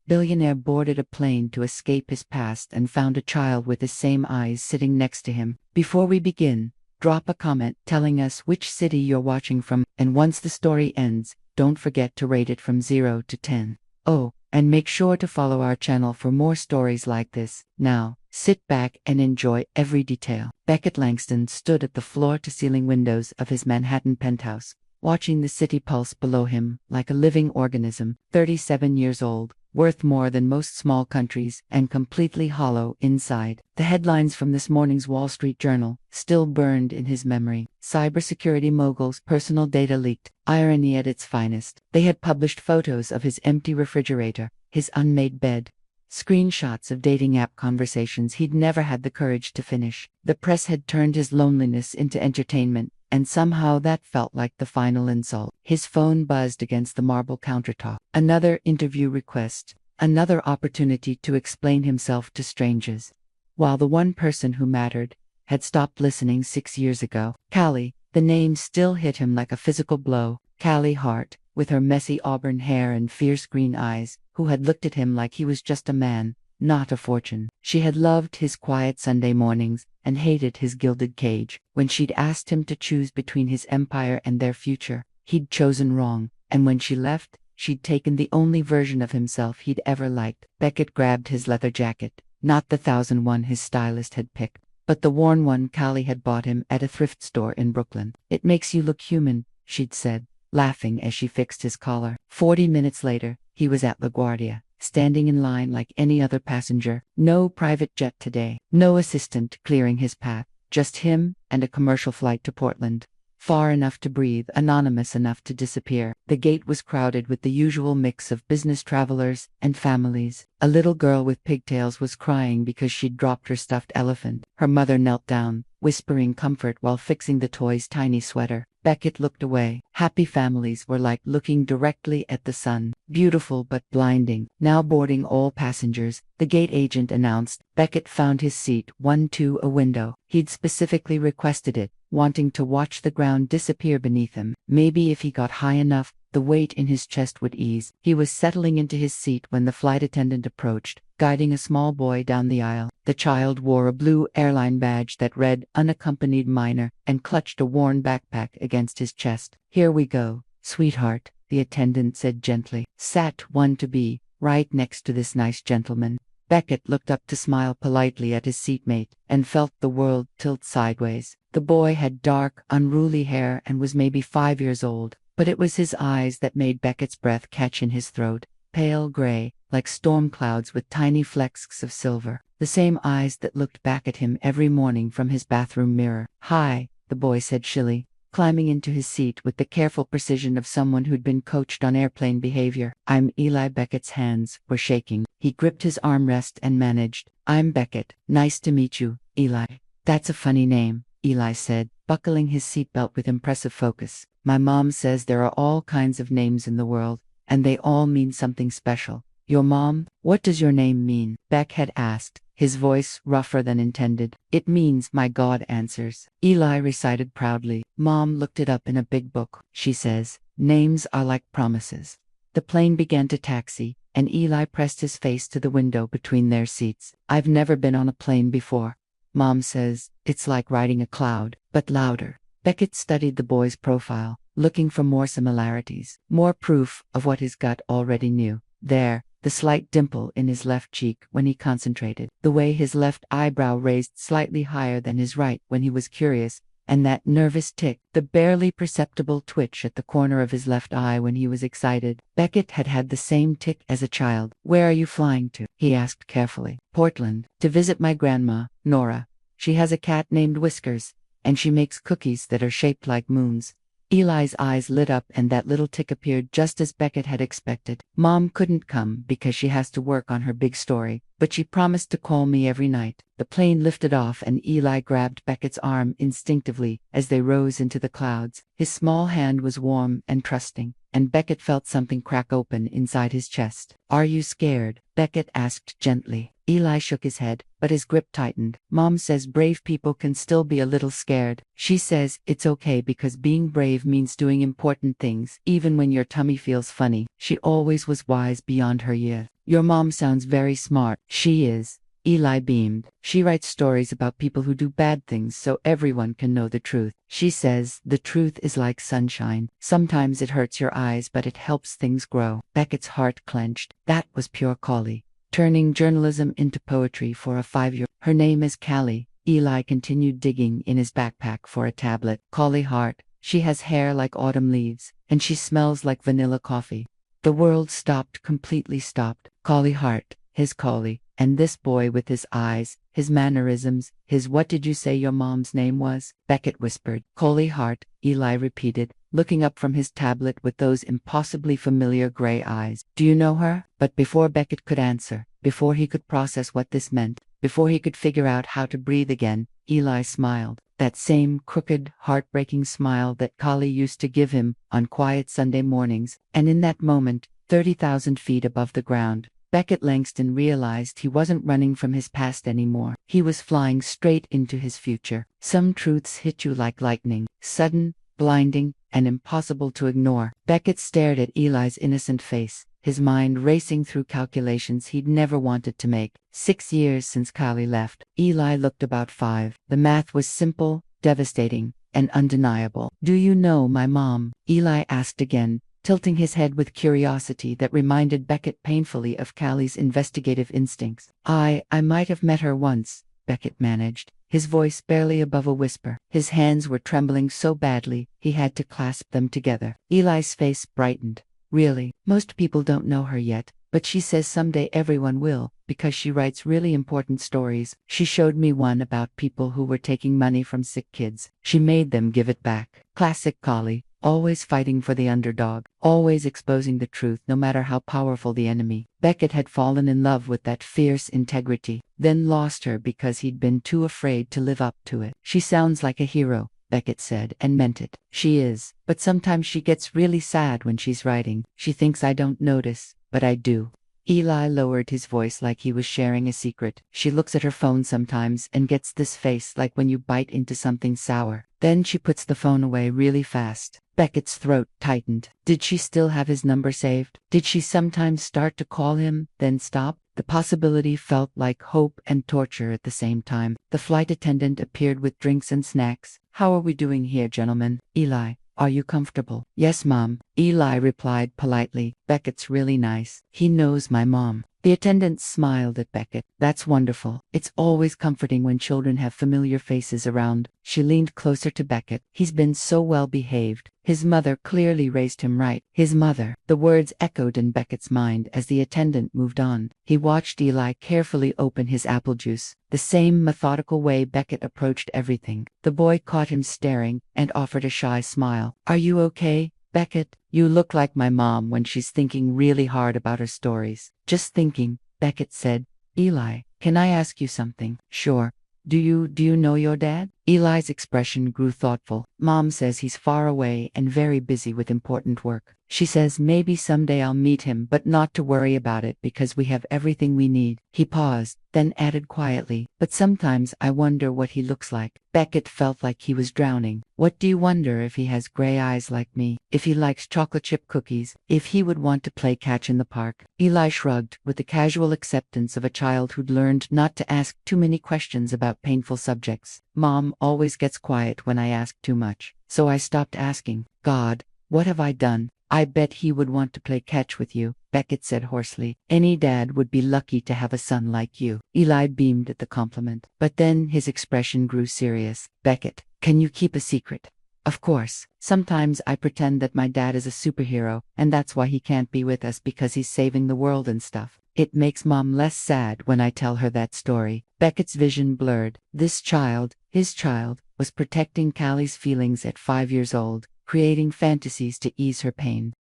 Billionaire boarded a plane to escape his past and found a child with his same eyes sitting next to him. Before we begin, drop a comment telling us which city you're watching from, and once the story ends, don't forget to rate it from 0 to 10. Oh, and make sure to follow our channel for more stories like this. Now, sit back and enjoy every detail. Becket Langston stood at the floor-to-ceiling windows of his Manhattan penthouse, watching the city pulse below him like a living organism. 37 years old, worth more than most small countries, and completely hollow inside. The headlines from this morning's Wall Street Journal still burned in his memory. Cybersecurity mogul's personal data leaked. Irony at its finest. They had published photos of his empty refrigerator, his unmade bed, screenshots of dating app conversations he'd never had the courage to finish. The press had turned his loneliness into entertainment, and somehow that felt like the final insult. His phone buzzed against the marble countertop. Another interview request, another opportunity to explain himself to strangers, while the one person who mattered had stopped listening 6 years ago. Callie, the name still hit him like a physical blow. Callie Hart, with her messy auburn hair and fierce green eyes, who had looked at him like he was just a man, not a fortune. She had loved his quiet Sunday mornings and hated his gilded cage. When she'd asked him to choose between his empire and their future, he'd chosen wrong, and when she left, she'd taken the only version of himself he'd ever liked. Becket grabbed his leather jacket, not the 1001 his stylist had picked, but the worn one Callie had bought him at a thrift store in Brooklyn. "It makes you look human," she'd said, laughing as she fixed his collar. 40 minutes later, he was at LaGuardia, standing in line like any other passenger. No private jet today, no assistant clearing his path, just him and a commercial flight to Portland. Far enough to breathe, anonymous enough to disappear. The gate was crowded with the usual mix of business travelers and families. A little girl with pigtails was crying because she'd dropped her stuffed elephant. Her mother knelt down, whispering comfort while fixing the toy's tiny sweater. Becket looked away. Happy families were like looking directly at the sun. Beautiful but blinding. Now boarding all passengers, the gate agent announced. Becket found his seat 1-2 a window. He'd specifically requested it, wanting to watch the ground disappear beneath him. Maybe if he got high enough, the weight in his chest would ease. He was settling into his seat when the flight attendant approached, guiding a small boy down the aisle. The child wore a blue airline badge that read "Unaccompanied Minor" and clutched a worn backpack against his chest. "Here we go, sweetheart," the attendant said gently. "Sat 1 to be, right next to this nice gentleman." Becket looked up to smile politely at his seatmate, and felt the world tilt sideways. The boy had dark, unruly hair and was maybe 5 years old, but it was his eyes that made Becket's breath catch in his throat. Pale gray, like storm clouds with tiny flecks of silver. The same eyes that looked back at him every morning from his bathroom mirror. "Hi," the boy said shrilly, climbing into his seat with the careful precision of someone who'd been coached on airplane behavior. "I'm Eli." Beckett's hands were shaking. He gripped his armrest and managed. "I'm Becket. Nice to meet you, Eli." "That's a funny name," Eli said, buckling his seatbelt with impressive focus. "My mom says there are all kinds of names in the world, and they all mean something special." "Your mom? What does your name mean?" Beck had asked, his voice rougher than intended. "It means my God answers," Eli recited proudly. "Mom looked it up in a big book. She says, names are like promises." The plane began to taxi, and Eli pressed his face to the window between their seats. "I've never been on a plane before. Mom says, it's like riding a cloud, but louder." Becket studied the boy's profile, looking for more similarities, more proof of what his gut already knew. There, the slight dimple in his left cheek when he concentrated, the way his left eyebrow raised slightly higher than his right when he was curious, and that nervous tick, the barely perceptible twitch at the corner of his left eye when he was excited. Becket had had the same tick as a child. "Where are you flying to?" he asked carefully. "Portland, to visit my grandma, Nora. She has a cat named Whiskers, and she makes cookies that are shaped like moons." Eli's eyes lit up and that little tick appeared just as Becket had expected. "Mom couldn't come because she has to work on her big story, but she promised to call me every night." The plane lifted off and Eli grabbed Becket's arm instinctively as they rose into the clouds. His small hand was warm and trusting, and Becket felt something crack open inside his chest. "Are you scared?" Becket asked gently. Eli shook his head, but his grip tightened. "Mom says brave people can still be a little scared. She says it's okay because being brave means doing important things, even when your tummy feels funny." She always was wise beyond her years. Your mom sounds very smart. She is. Eli beamed. She writes stories about people who do bad things so everyone can know the truth. She says, the truth is like sunshine. Sometimes it hurts your eyes, but it helps things grow. Beckett's heart clenched. That was pure Callie. Turning journalism into poetry for a 5-year. Her name is Callie. Eli continued digging in his backpack for a tablet. Callie Hart. She has hair like autumn leaves, and she smells like vanilla coffee. The world stopped, completely stopped. Callie Hart, his Callie, and this boy with his eyes, his mannerisms, his what did you say your mom's name was? Beckett whispered. Callie Hart, Eli repeated, looking up from his tablet with those impossibly familiar gray eyes. Do you know her? But before Beckett could answer, before he could process what this meant, before he could figure out how to breathe again, Eli smiled. That same crooked, heartbreaking smile that Callie used to give him on quiet Sunday mornings, and in that moment, 30,000 feet above the ground, Beckett Langston realized he wasn't running from his past anymore. He was flying straight into his future. Some truths hit you like lightning, sudden, blinding, and impossible to ignore. Beckett stared at Eli's innocent face, his mind racing through calculations he'd never wanted to make. 6 years since Callie left. Eli looked about 5. The math was simple, devastating, and undeniable. Do you know my mom? Eli asked again, tilting his head with curiosity that reminded Beckett painfully of Callie's investigative instincts. I might have met her once, Beckett managed, his voice barely above a whisper. His hands were trembling so badly, he had to clasp them together. Eli's face brightened. Really, most people don't know her yet, but she says someday everyone will, because she writes really important stories. She showed me one about people who were taking money from sick kids. She made them give it back. Classic Callie. Always fighting for the underdog, always exposing the truth no matter how powerful the enemy. Beckett had fallen in love with that fierce integrity, then lost her because he'd been too afraid to live up to it. She sounds like a hero, Beckett said, and meant it. She is, but sometimes she gets really sad when she's writing. She thinks I don't notice, but I do. Eli lowered his voice like he was sharing a secret. She looks at her phone sometimes and gets this face like when you bite into something sour. Then she puts the phone away really fast. Beckett's throat tightened. Did she still have his number saved? Did she sometimes start to call him, then stop? The possibility felt like hope and torture at the same time. The flight attendant appeared with drinks and snacks. How are we doing here, gentlemen? Eli, are you comfortable? Yes, Mom. Eli replied politely. Beckett's really nice. He knows my mom. The attendant smiled at Beckett. That's wonderful. It's always comforting when children have familiar faces around. She leaned closer to Beckett. He's been so well behaved. His mother clearly raised him right. His mother. The words echoed in Beckett's mind as the attendant moved on. He watched Eli carefully open his apple juice, the same methodical way Beckett approached everything. The boy caught him staring and offered a shy smile. Are you okay, Beckett? You look like my mom when she's thinking really hard about her stories. Just thinking, Beckett said. Eli, can I ask you something? Sure. Do you know your dad? Eli's expression grew thoughtful. Mom says he's far away and very busy with important work. She says maybe someday I'll meet him, but not to worry about it because we have everything we need. He paused, then added quietly, but sometimes I wonder what he looks like. Beckett felt like he was drowning. What do you wonder? If he has gray eyes like me? If he likes chocolate chip cookies? If he would want to play catch in the park? Eli shrugged, with the casual acceptance of a child who'd learned not to ask too many questions about painful subjects. Mom always gets quiet when I ask too much, so I stopped asking. God, what have I done? I bet he would want to play catch with you, Beckett said hoarsely. Any dad would be lucky to have a son like you. Eli beamed at the compliment, but then his expression grew serious. Beckett, can you keep a secret? Of course. Sometimes I pretend that my dad is a superhero, and that's why he can't be with us because he's saving the world and stuff. It makes Mom less sad when I tell her that story. Beckett's vision blurred. This child, his child, was protecting Callie's feelings at 5 years old, creating fantasies to ease her pain.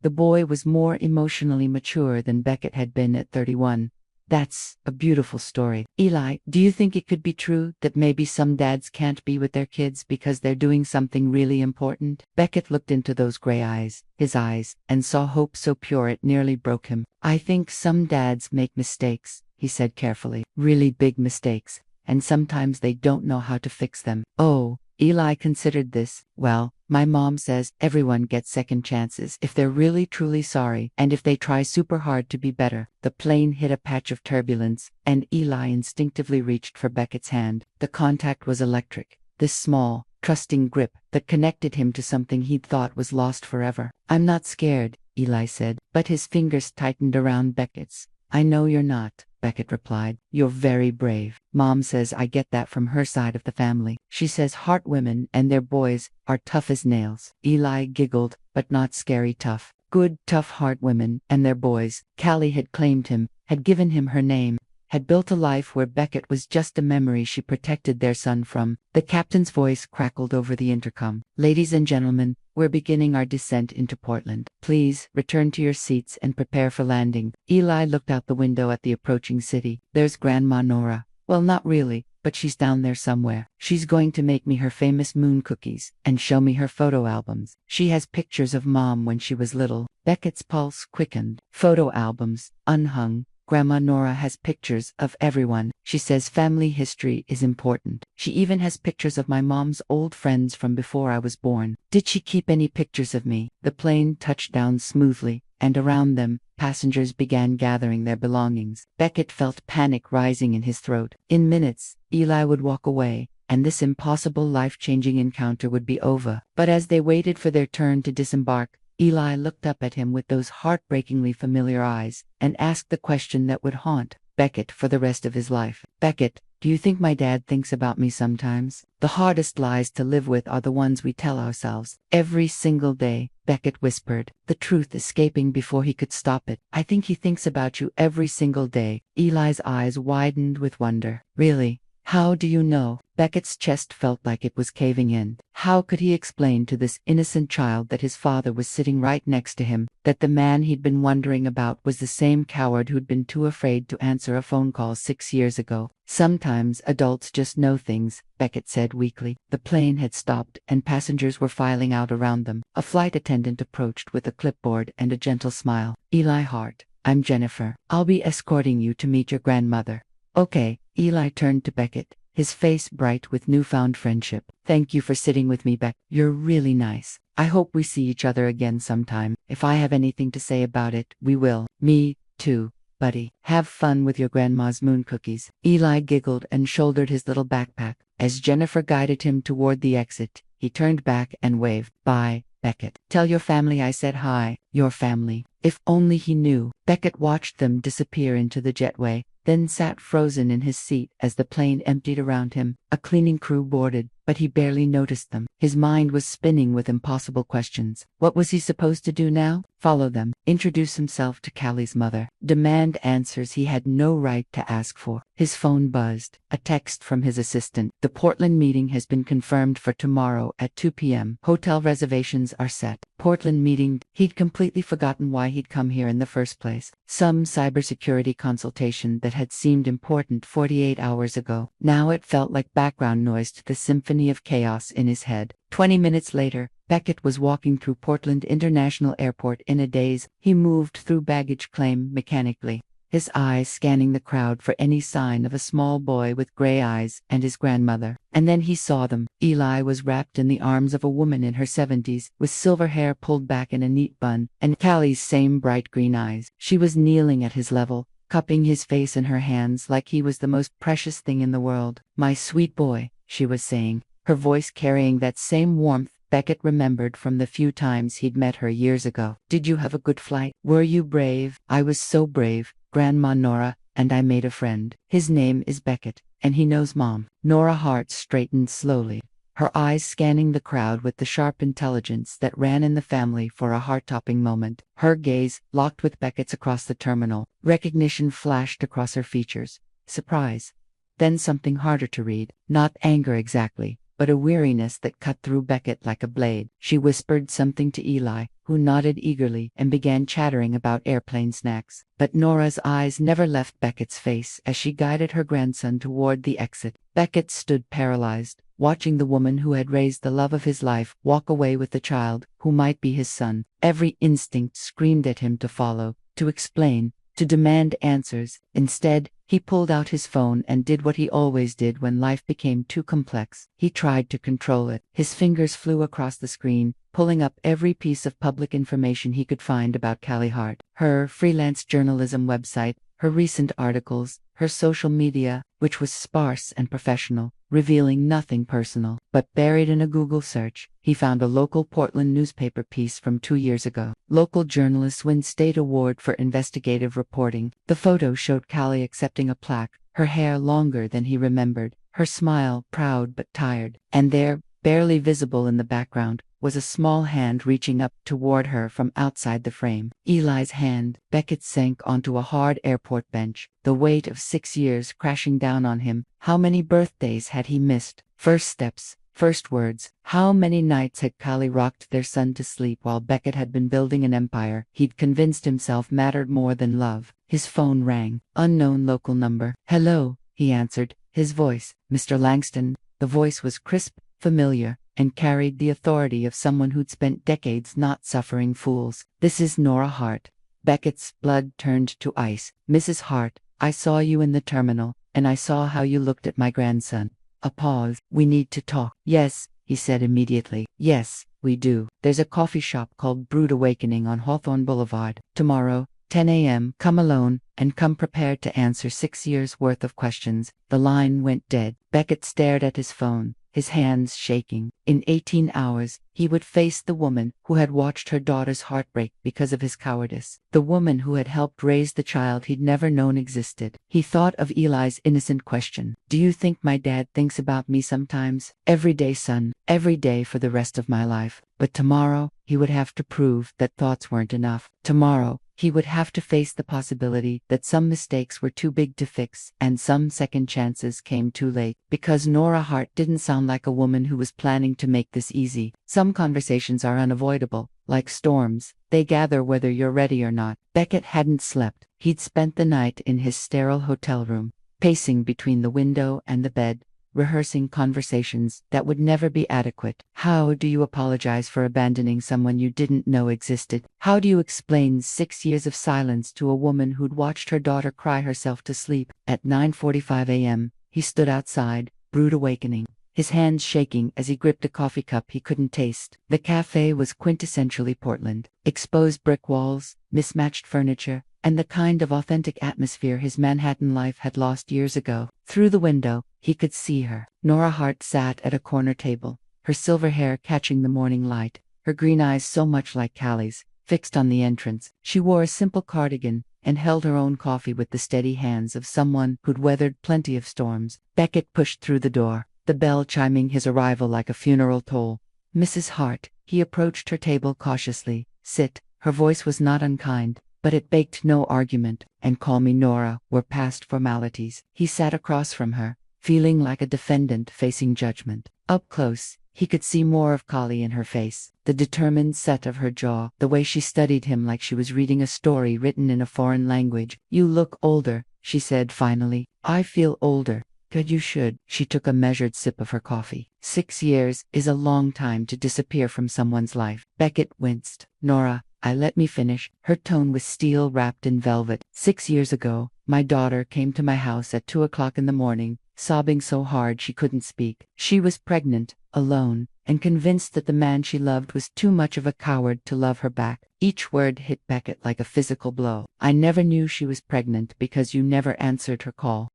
The boy was more emotionally mature than Beckett had been at 31. That's a beautiful story. Eli, do you think it could be true that maybe some dads can't be with their kids because they're doing something really important? Beckett looked into those gray eyes, his eyes, and saw hope so pure it nearly broke him. I think some dads make mistakes, he said carefully. Really big mistakes. And sometimes they don't know how to fix them. Oh, Eli considered this. Well, my mom says everyone gets second chances if they're really truly sorry and if they try super hard to be better. The plane hit a patch of turbulence, and Eli instinctively reached for Beckett's hand. The contact was electric. This small, trusting grip that connected him to something he'd thought was lost forever. I'm not scared, Eli said, but his fingers tightened around Beckett's. I know you're not, Beckett replied. You're very brave. Mom says I get that from her side of the family. She says heart women and their boys are tough as nails. Eli giggled, but not scary tough. Good, tough heart women and their boys. Callie had claimed him, had given him her name, had built a life where Beckett was just a memory she protected their son from. The captain's voice crackled over the intercom. Ladies and gentlemen, we're beginning our descent into Portland. Please return to your seats and prepare for landing. Eli looked out the window at the approaching city. There's Grandma Nora. Well, not really, but she's down there somewhere. She's going to make me her famous moon cookies and show me her photo albums. She has pictures of Mom when she was little. Beckett's pulse quickened. Photo albums, unhung. Grandma Nora has pictures of everyone. She says family history is important. She even has pictures of my mom's old friends from before I was born. Did she keep any pictures of me? The plane touched down smoothly, and around them, passengers began gathering their belongings. Beckett felt panic rising in his throat. In minutes, Eli would walk away, and this impossible life-changing encounter would be over. But as they waited for their turn to disembark, Eli looked up at him with those heartbreakingly familiar eyes and asked the question that would haunt Beckett for the rest of his life. Beckett, do you think my dad thinks about me sometimes? The hardest lies to live with are the ones we tell ourselves. Every single day, Beckett whispered, the truth escaping before he could stop it. I think he thinks about you every single day. Eli's eyes widened with wonder. Really? How do you know? Beckett's chest felt like it was caving in. How could he explain to this innocent child that his father was sitting right next to him, that the man he'd been wondering about was the same coward who'd been too afraid to answer a phone call 6 years ago? Sometimes adults just know things, Beckett said weakly. The plane had stopped and passengers were filing out around them. A flight attendant approached with a clipboard and a gentle smile. Eli Hart, I'm Jennifer. I'll be escorting you to meet your grandmother. Okay. Eli turned to Beckett, his face bright with newfound friendship. Thank you for sitting with me, Beck. You're really nice. I hope we see each other again sometime. If I have anything to say about it, we will. Me, too, buddy. Have fun with your grandma's moon cookies. Eli giggled and shouldered his little backpack. As Jennifer guided him toward the exit, he turned back and waved. Bye, Beckett. Tell your family I said hi. Your family. If only he knew. Beckett watched them disappear into the jetway, then sat frozen in his seat as the plane emptied around him. A cleaning crew boarded, but he barely noticed them. His mind was spinning with impossible questions. What was he supposed to do now? Follow them, introduce himself to Callie's mother, demand answers he had no right to ask for. His phone buzzed. A text from his assistant. The Portland meeting has been confirmed for tomorrow at 2 p.m. Hotel reservations are set. Portland meeting. He'd completely forgotten why he'd come here in the first place. Some cybersecurity consultation that had seemed important 48 hours ago. Now it felt like background noise to the symphony of chaos in his head. 20 minutes later, Beckett was walking through Portland International Airport in a daze. He moved through baggage claim mechanically, his eyes scanning the crowd for any sign of a small boy with gray eyes and his grandmother. And then he saw them. Eli was wrapped in the arms of a woman in her 70s, with silver hair pulled back in a neat bun, and Callie's same bright green eyes. She was kneeling at his level, cupping his face in her hands like he was the most precious thing in the world. My sweet boy, she was saying, her voice carrying that same warmth Beckett remembered from the few times he'd met her years ago. Did you have a good flight? Were you brave? I was so brave, Grandma Nora, and I made a friend. His name is Beckett, and he knows Mom. Nora Hart straightened slowly, her eyes scanning the crowd with the sharp intelligence that ran in the family for a heart-topping moment. Her gaze locked with Beckett's across the terminal. Recognition flashed across her features. Surprise. Then something harder to read. Not anger exactly, but a weariness that cut through Beckett like a blade. She whispered something to Eli, who nodded eagerly and began chattering about airplane snacks. But Nora's eyes never left Beckett's face as she guided her grandson toward the exit. Beckett stood paralyzed, watching the woman who had raised the love of his life walk away with the child who might be his son. Every instinct screamed at him to follow, to explain, to demand answers. Instead, He pulled out his phone and did what he always did when life became too complex. He tried to control it. His fingers flew across the screen, pulling up every piece of public information he could find about Callie Hart. Her freelance journalism website, her recent articles, her social media, which was sparse and professional, revealing nothing personal. But buried in a Google search, he found a local Portland newspaper piece from 2 years ago. Local journalists win state award for investigative reporting. The photo showed Callie accepting a plaque, her hair longer than he remembered, her smile proud but tired. And there, barely visible in the background, was a small hand reaching up toward her from outside the frame. Eli's hand. Beckett sank onto a hard airport bench, the weight of 6 years crashing down on him. How many birthdays had he missed? First steps, first words. How many nights had Callie rocked their son to sleep while Beckett had been building an empire he'd convinced himself mattered more than love? His phone rang. Unknown local number. "Hello," he answered, his voice, "Mr. Langston." The voice was crisp, familiar, and carried the authority of someone who'd spent decades not suffering fools. "This is Nora Hart." Beckett's blood turned to ice. "Mrs. Hart, I saw you in the terminal, and I saw how you looked at my grandson." A pause. "We need to talk." "Yes," he said immediately. "Yes, we do. There's a coffee shop called Brood Awakening on Hawthorne Boulevard. Tomorrow, 10 a.m. Come alone, and come prepared to answer 6 years' worth of questions." The line went dead. Beckett stared at his phone, his hands shaking. In 18 hours, he would face the woman who had watched her daughter's heartbreak because of his cowardice, the woman who had helped raise the child he'd never known existed. He thought of Eli's innocent question. "Do you think my dad thinks about me sometimes?" "Every day, son. Every day for the rest of my life." But tomorrow, he would have to prove that thoughts weren't enough. Tomorrow, he would have to face the possibility that some mistakes were too big to fix, and some second chances came too late. Because Nora Hart didn't sound like a woman who was planning to make this easy. Some conversations are unavoidable, like storms. They gather whether you're ready or not. Beckett hadn't slept. He'd spent the night in his sterile hotel room, pacing between the window and the bed, rehearsing conversations that would never be adequate. How do you apologize for abandoning someone you didn't know existed? How do you explain 6 years of silence to a woman who'd watched her daughter cry herself to sleep? At 9:45 a.m., he stood outside, Brood Awakening, his hands shaking as he gripped a coffee cup he couldn't taste. The cafe was quintessentially Portland. Exposed brick walls, mismatched furniture, and the kind of authentic atmosphere his Manhattan life had lost years ago. Through the window, he could see her. Nora Hart sat at a corner table, her silver hair catching the morning light, her green eyes so much like Callie's, fixed on the entrance. She wore a simple cardigan and held her own coffee with the steady hands of someone who'd weathered plenty of storms. Beckett pushed through the door, the bell chiming his arrival like a funeral toll. "Mrs. Hart," he approached her table cautiously. "Sit." Her voice was not unkind, but it baked no argument. "And call me Nora" were past formalities. He sat across from her, feeling like a defendant facing judgment. Up close, he could see more of Callie in her face, the determined set of her jaw, the way she studied him like she was reading a story written in a foreign language. "You look older," she said finally. "I feel older." "Good, you should." She took a measured sip of her coffee. 6 years is a long time to disappear from someone's life. Beckett winced. "Nora, let me finish." Her tone was steel wrapped in velvet. "6 years ago, my daughter came to my house at 2 o'clock in the morning, sobbing so hard she couldn't speak. She was pregnant, alone, and convinced that the man she loved was too much of a coward to love her back." Each word hit Beckett like a physical blow. "I never knew she was pregnant because you never answered her call."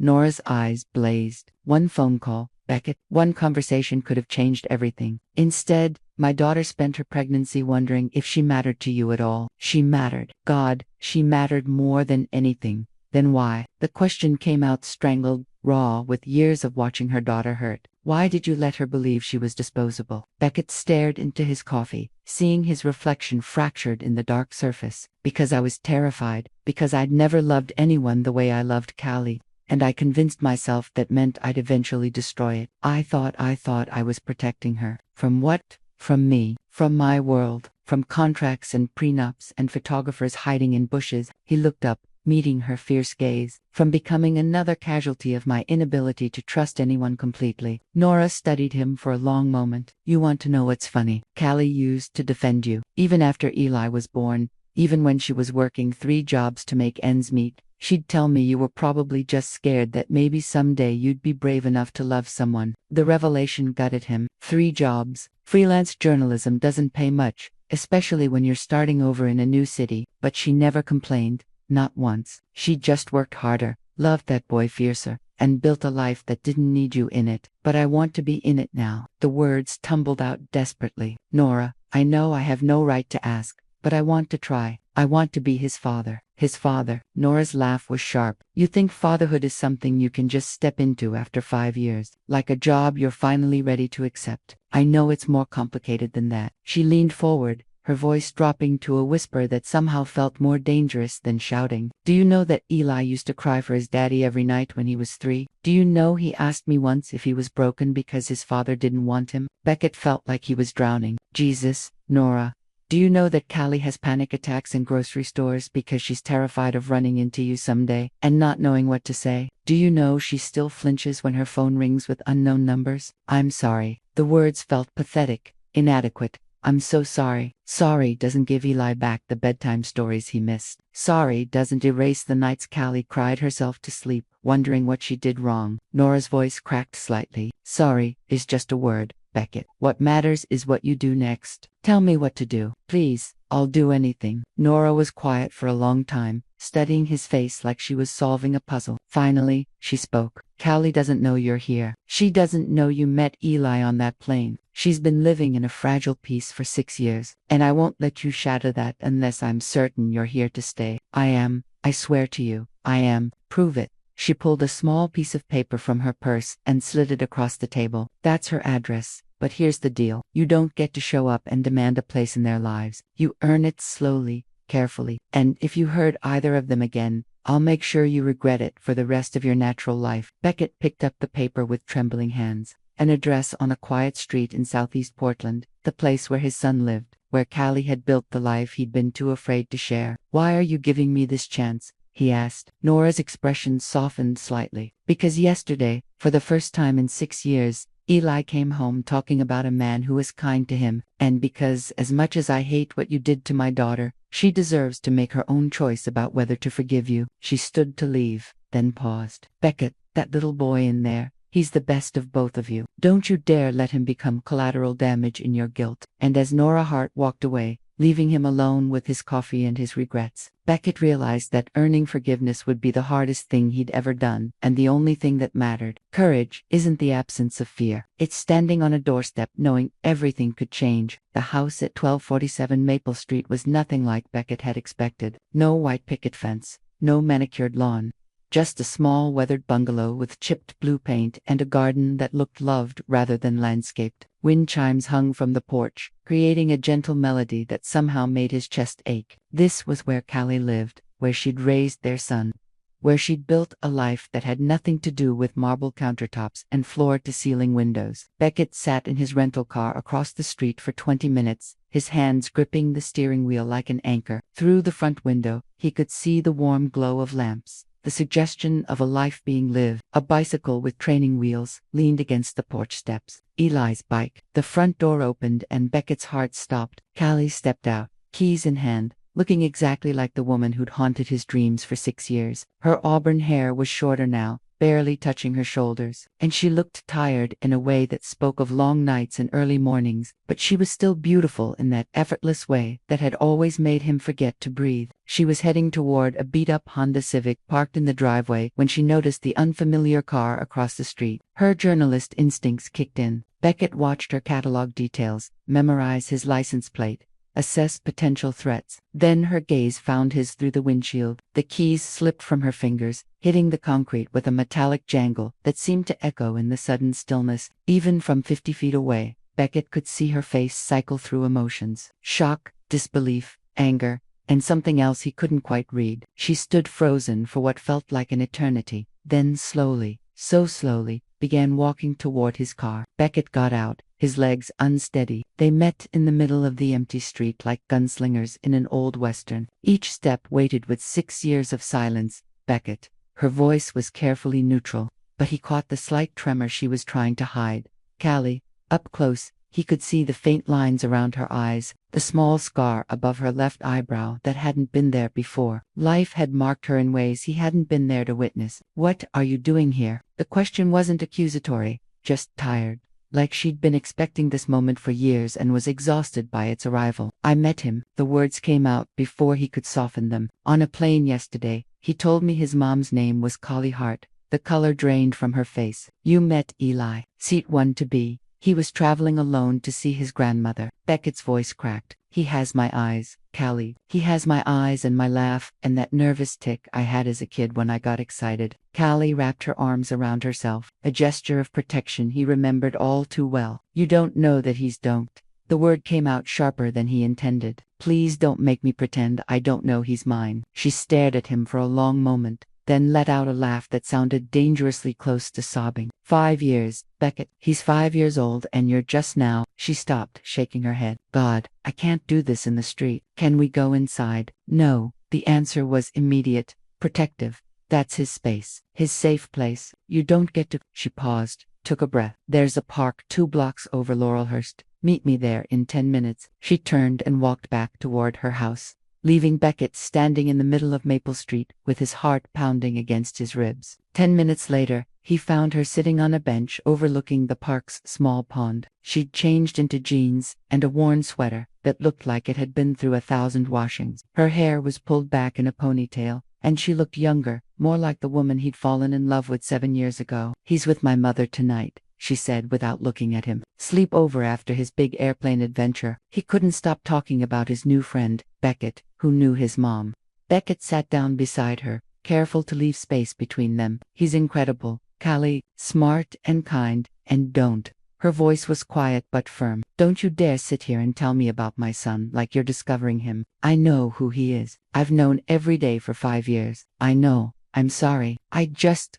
Nora's eyes blazed. "One phone call, Beckett, one conversation could have changed everything. Instead, my daughter spent her pregnancy wondering if she mattered to you at all." "She mattered. God, she mattered more than anything." "Then why?" The question came out strangled, raw, with years of watching her daughter hurt. "Why did you let her believe she was disposable?" Beckett stared into his coffee, seeing his reflection fractured in the dark surface. "Because I was terrified, because I'd never loved anyone the way I loved Callie. And I convinced myself that meant I'd eventually destroy it. I thought I was protecting her. From what? From me. From my world. From contracts and prenups and photographers hiding in bushes." He looked up, meeting her fierce gaze. "From becoming another casualty of my inability to trust anyone completely." Nora studied him for a long moment. "You want to know what's funny? Callie used to defend you. Even after Eli was born, Even when she was working 3 jobs to make ends meet, she'd tell me you were probably just scared that maybe someday you'd be brave enough to love someone. The revelation gutted him. 3 jobs. Freelance journalism doesn't pay much, especially when you're starting over in a new city, but she never complained. Not once. She just worked harder, loved that boy fiercer, and built a life that didn't need you in it. But I want to be in it now. The words tumbled out desperately. Nora, I know I have no right to ask, but I want to try. I want to be his father. His father. Nora's laugh was sharp. You think fatherhood is something you can just step into after 5 years, like a job you're finally ready to accept. I know it's more complicated than that. She leaned forward, her voice dropping to a whisper that somehow felt more dangerous than shouting. Do you know that Eli used to cry for his daddy every night when he was 3? Do you know he asked me once if he was broken because his father didn't want him? Beckett felt like he was drowning. Jesus, Nora. Do you know that Callie has panic attacks in grocery stores because she's terrified of running into you someday and not knowing what to say? Do you know she still flinches when her phone rings with unknown numbers? I'm sorry. The words felt pathetic, inadequate. I'm so sorry. Sorry doesn't give Eli back the bedtime stories he missed. Sorry doesn't erase the nights Callie cried herself to sleep, wondering what she did wrong. Nora's voice cracked slightly. Sorry is just a word, Beckett. What matters is what you do next. Tell me what to do. Please, I'll do anything. Nora was quiet for a long time, studying his face like she was solving a puzzle. Finally, she spoke. Callie doesn't know you're here. She doesn't know you met Eli on that plane. She's been living in a fragile peace for 6 years, and I won't let you shatter that unless I'm certain you're here to stay. I am. I swear to you, I am. Prove it. She pulled a small piece of paper from her purse and slid it across the table. That's her address. But here's the deal. You don't get to show up and demand a place in their lives. You earn it slowly, carefully. And if you hurt either of them again, I'll make sure you regret it for the rest of your natural life. Beckett picked up the paper with trembling hands. An address on a quiet street in southeast Portland, the place where his son lived, where Callie had built the life he'd been too afraid to share. Why are you giving me this chance? He asked. Nora's expression softened slightly. Because yesterday, for the first time in 6 years, Eli came home talking about a man who was kind to him, and because, as much as I hate what you did to my daughter, she deserves to make her own choice about whether to forgive you. She stood to leave, then paused. Beckett, that little boy in there, he's the best of both of you. Don't you dare let him become collateral damage in your guilt. And as Nora Hart walked away, leaving him alone with his coffee and his regrets, Beckett realized that earning forgiveness would be the hardest thing he'd ever done, and the only thing that mattered. Courage isn't the absence of fear. It's standing on a doorstep knowing everything could change. The house at 1247 Maple Street was nothing like Beckett had expected. No white picket fence, no manicured lawn. Just a small weathered bungalow with chipped blue paint and a garden that looked loved rather than landscaped. Wind chimes hung from the porch, creating a gentle melody that somehow made his chest ache. This was where Callie lived, where she'd raised their son, where she'd built a life that had nothing to do with marble countertops and floor-to-ceiling windows. Beckett sat in his rental car across the street for 20 minutes, his hands gripping the steering wheel like an anchor. Through the front window, he could see the warm glow of lamps, the suggestion of a life being lived. A bicycle with training wheels leaned against the porch steps. Eli's bike. The front door opened and Beckett's heart stopped. Callie stepped out, keys in hand, looking exactly like the woman who'd haunted his dreams for 6 years. Her auburn hair was shorter now, barely touching her shoulders, and she looked tired in a way that spoke of long nights and early mornings, but she was still beautiful in that effortless way that had always made him forget to breathe. She was heading toward a beat-up Honda Civic parked in the driveway when she noticed the unfamiliar car across the street. Her journalist instincts kicked in. Beckett watched her catalog details, memorize his license plate, assess potential threats. Then her gaze found his through the windshield. The keys slipped from her fingers, hitting the concrete with a metallic jangle that seemed to echo in the sudden stillness. Even from 50 feet away, Beckett could see her face cycle through emotions. Shock, disbelief, anger, and something else he couldn't quite read. She stood frozen for what felt like an eternity, then slowly, so slowly, began walking toward his car. Beckett got out, his legs unsteady. They met in the middle of the empty street like gunslingers in an old western. Each step weighted with 6 years of silence. Beckett. Her voice was carefully neutral, but he caught the slight tremor she was trying to hide. Callie, up close, He could see the faint lines around her eyes, the small scar above her left eyebrow that hadn't been there before. Life had marked her in ways he hadn't been there to witness. "What are you doing here?" The question wasn't accusatory, just tired. Like she'd been expecting this moment for years and was exhausted by its arrival. "I met him." The words came out before he could soften them. "On a plane yesterday. He told me his mom's name was Collie Hart." The color drained from her face. "You met Eli." Seat 1 to B. "He was traveling alone to see his grandmother." Beckett's voice cracked. "He has my eyes, Callie. He has my eyes and my laugh and that nervous tick I had as a kid when I got excited." Callie wrapped her arms around herself, a gesture of protection he remembered all too well. "You don't know that he's don't." The word came out sharper than he intended. "Please don't make me pretend I don't know he's mine." She stared at him for a long moment, then let out a laugh that sounded dangerously close to sobbing. 5 years, Beckett. He's 5 years old and you're just now." She stopped, shaking her head. "God, I can't do this in the street. Can we go inside?" "No." The answer was immediate, protective. "That's his space, his safe place. You don't get to." She paused, took a breath. "There's a park 2 blocks over Laurelhurst. Meet me there in 10 minutes. She turned and walked back toward her house, leaving Beckett standing in the middle of Maple Street with his heart pounding against his ribs. 10 minutes later, he found her sitting on a bench overlooking the park's small pond. She'd changed into jeans and a worn sweater that looked like it had been through 1,000 washings. Her hair was pulled back in a ponytail, and she looked younger, more like the woman he'd fallen in love with 7 years ago. "He's with my mother tonight," she said without looking at him. "Sleep over after his big airplane adventure." He couldn't stop talking about his new friend, Beckett, who knew his mom. Beckett sat down beside her, careful to leave space between them. "He's incredible, Callie, smart and kind, and don't." Her voice was quiet but firm. "Don't you dare sit here and tell me about my son like you're discovering him. I know who he is. I've known every day for 5 years. I know. I'm sorry.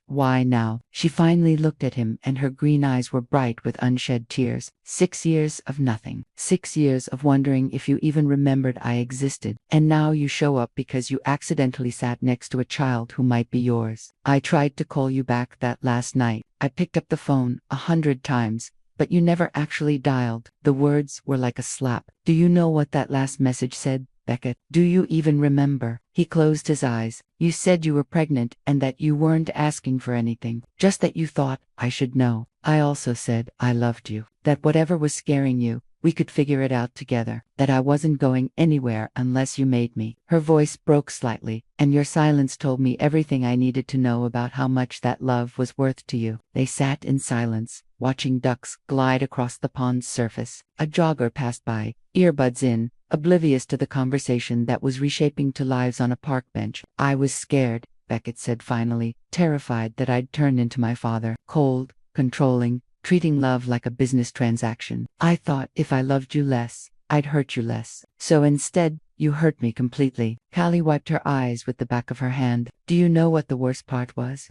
Why now?" She finally looked at him and her green eyes were bright with unshed tears. 6 years of nothing. 6 years of wondering if you even remembered I existed. And now you show up because you accidentally sat next to a child who might be yours. I tried to call you back that last night. I picked up the phone 100 times. But you never actually dialed." The words were like a slap. "Do you know what that last message said, Beckett? Do you even remember?" He closed his eyes. "You said you were pregnant and that you weren't asking for anything, just that you thought I should know. I also said I loved you, that whatever was scaring you, we could figure it out together, that I wasn't going anywhere unless you made me." Her voice broke slightly. "And your silence told me everything I needed to know about how much that love was worth to you." They sat in silence, watching ducks glide across the pond's surface. A jogger passed by, earbuds in, oblivious to the conversation that was reshaping to lives on a park bench. "I was scared," Beckett said finally, "terrified that I'd turn into my father. Cold, controlling, treating love like a business transaction. I thought if I loved you less, I'd hurt you less. So instead, you hurt me completely." Callie wiped her eyes with the back of her hand. "Do you know what the worst part was?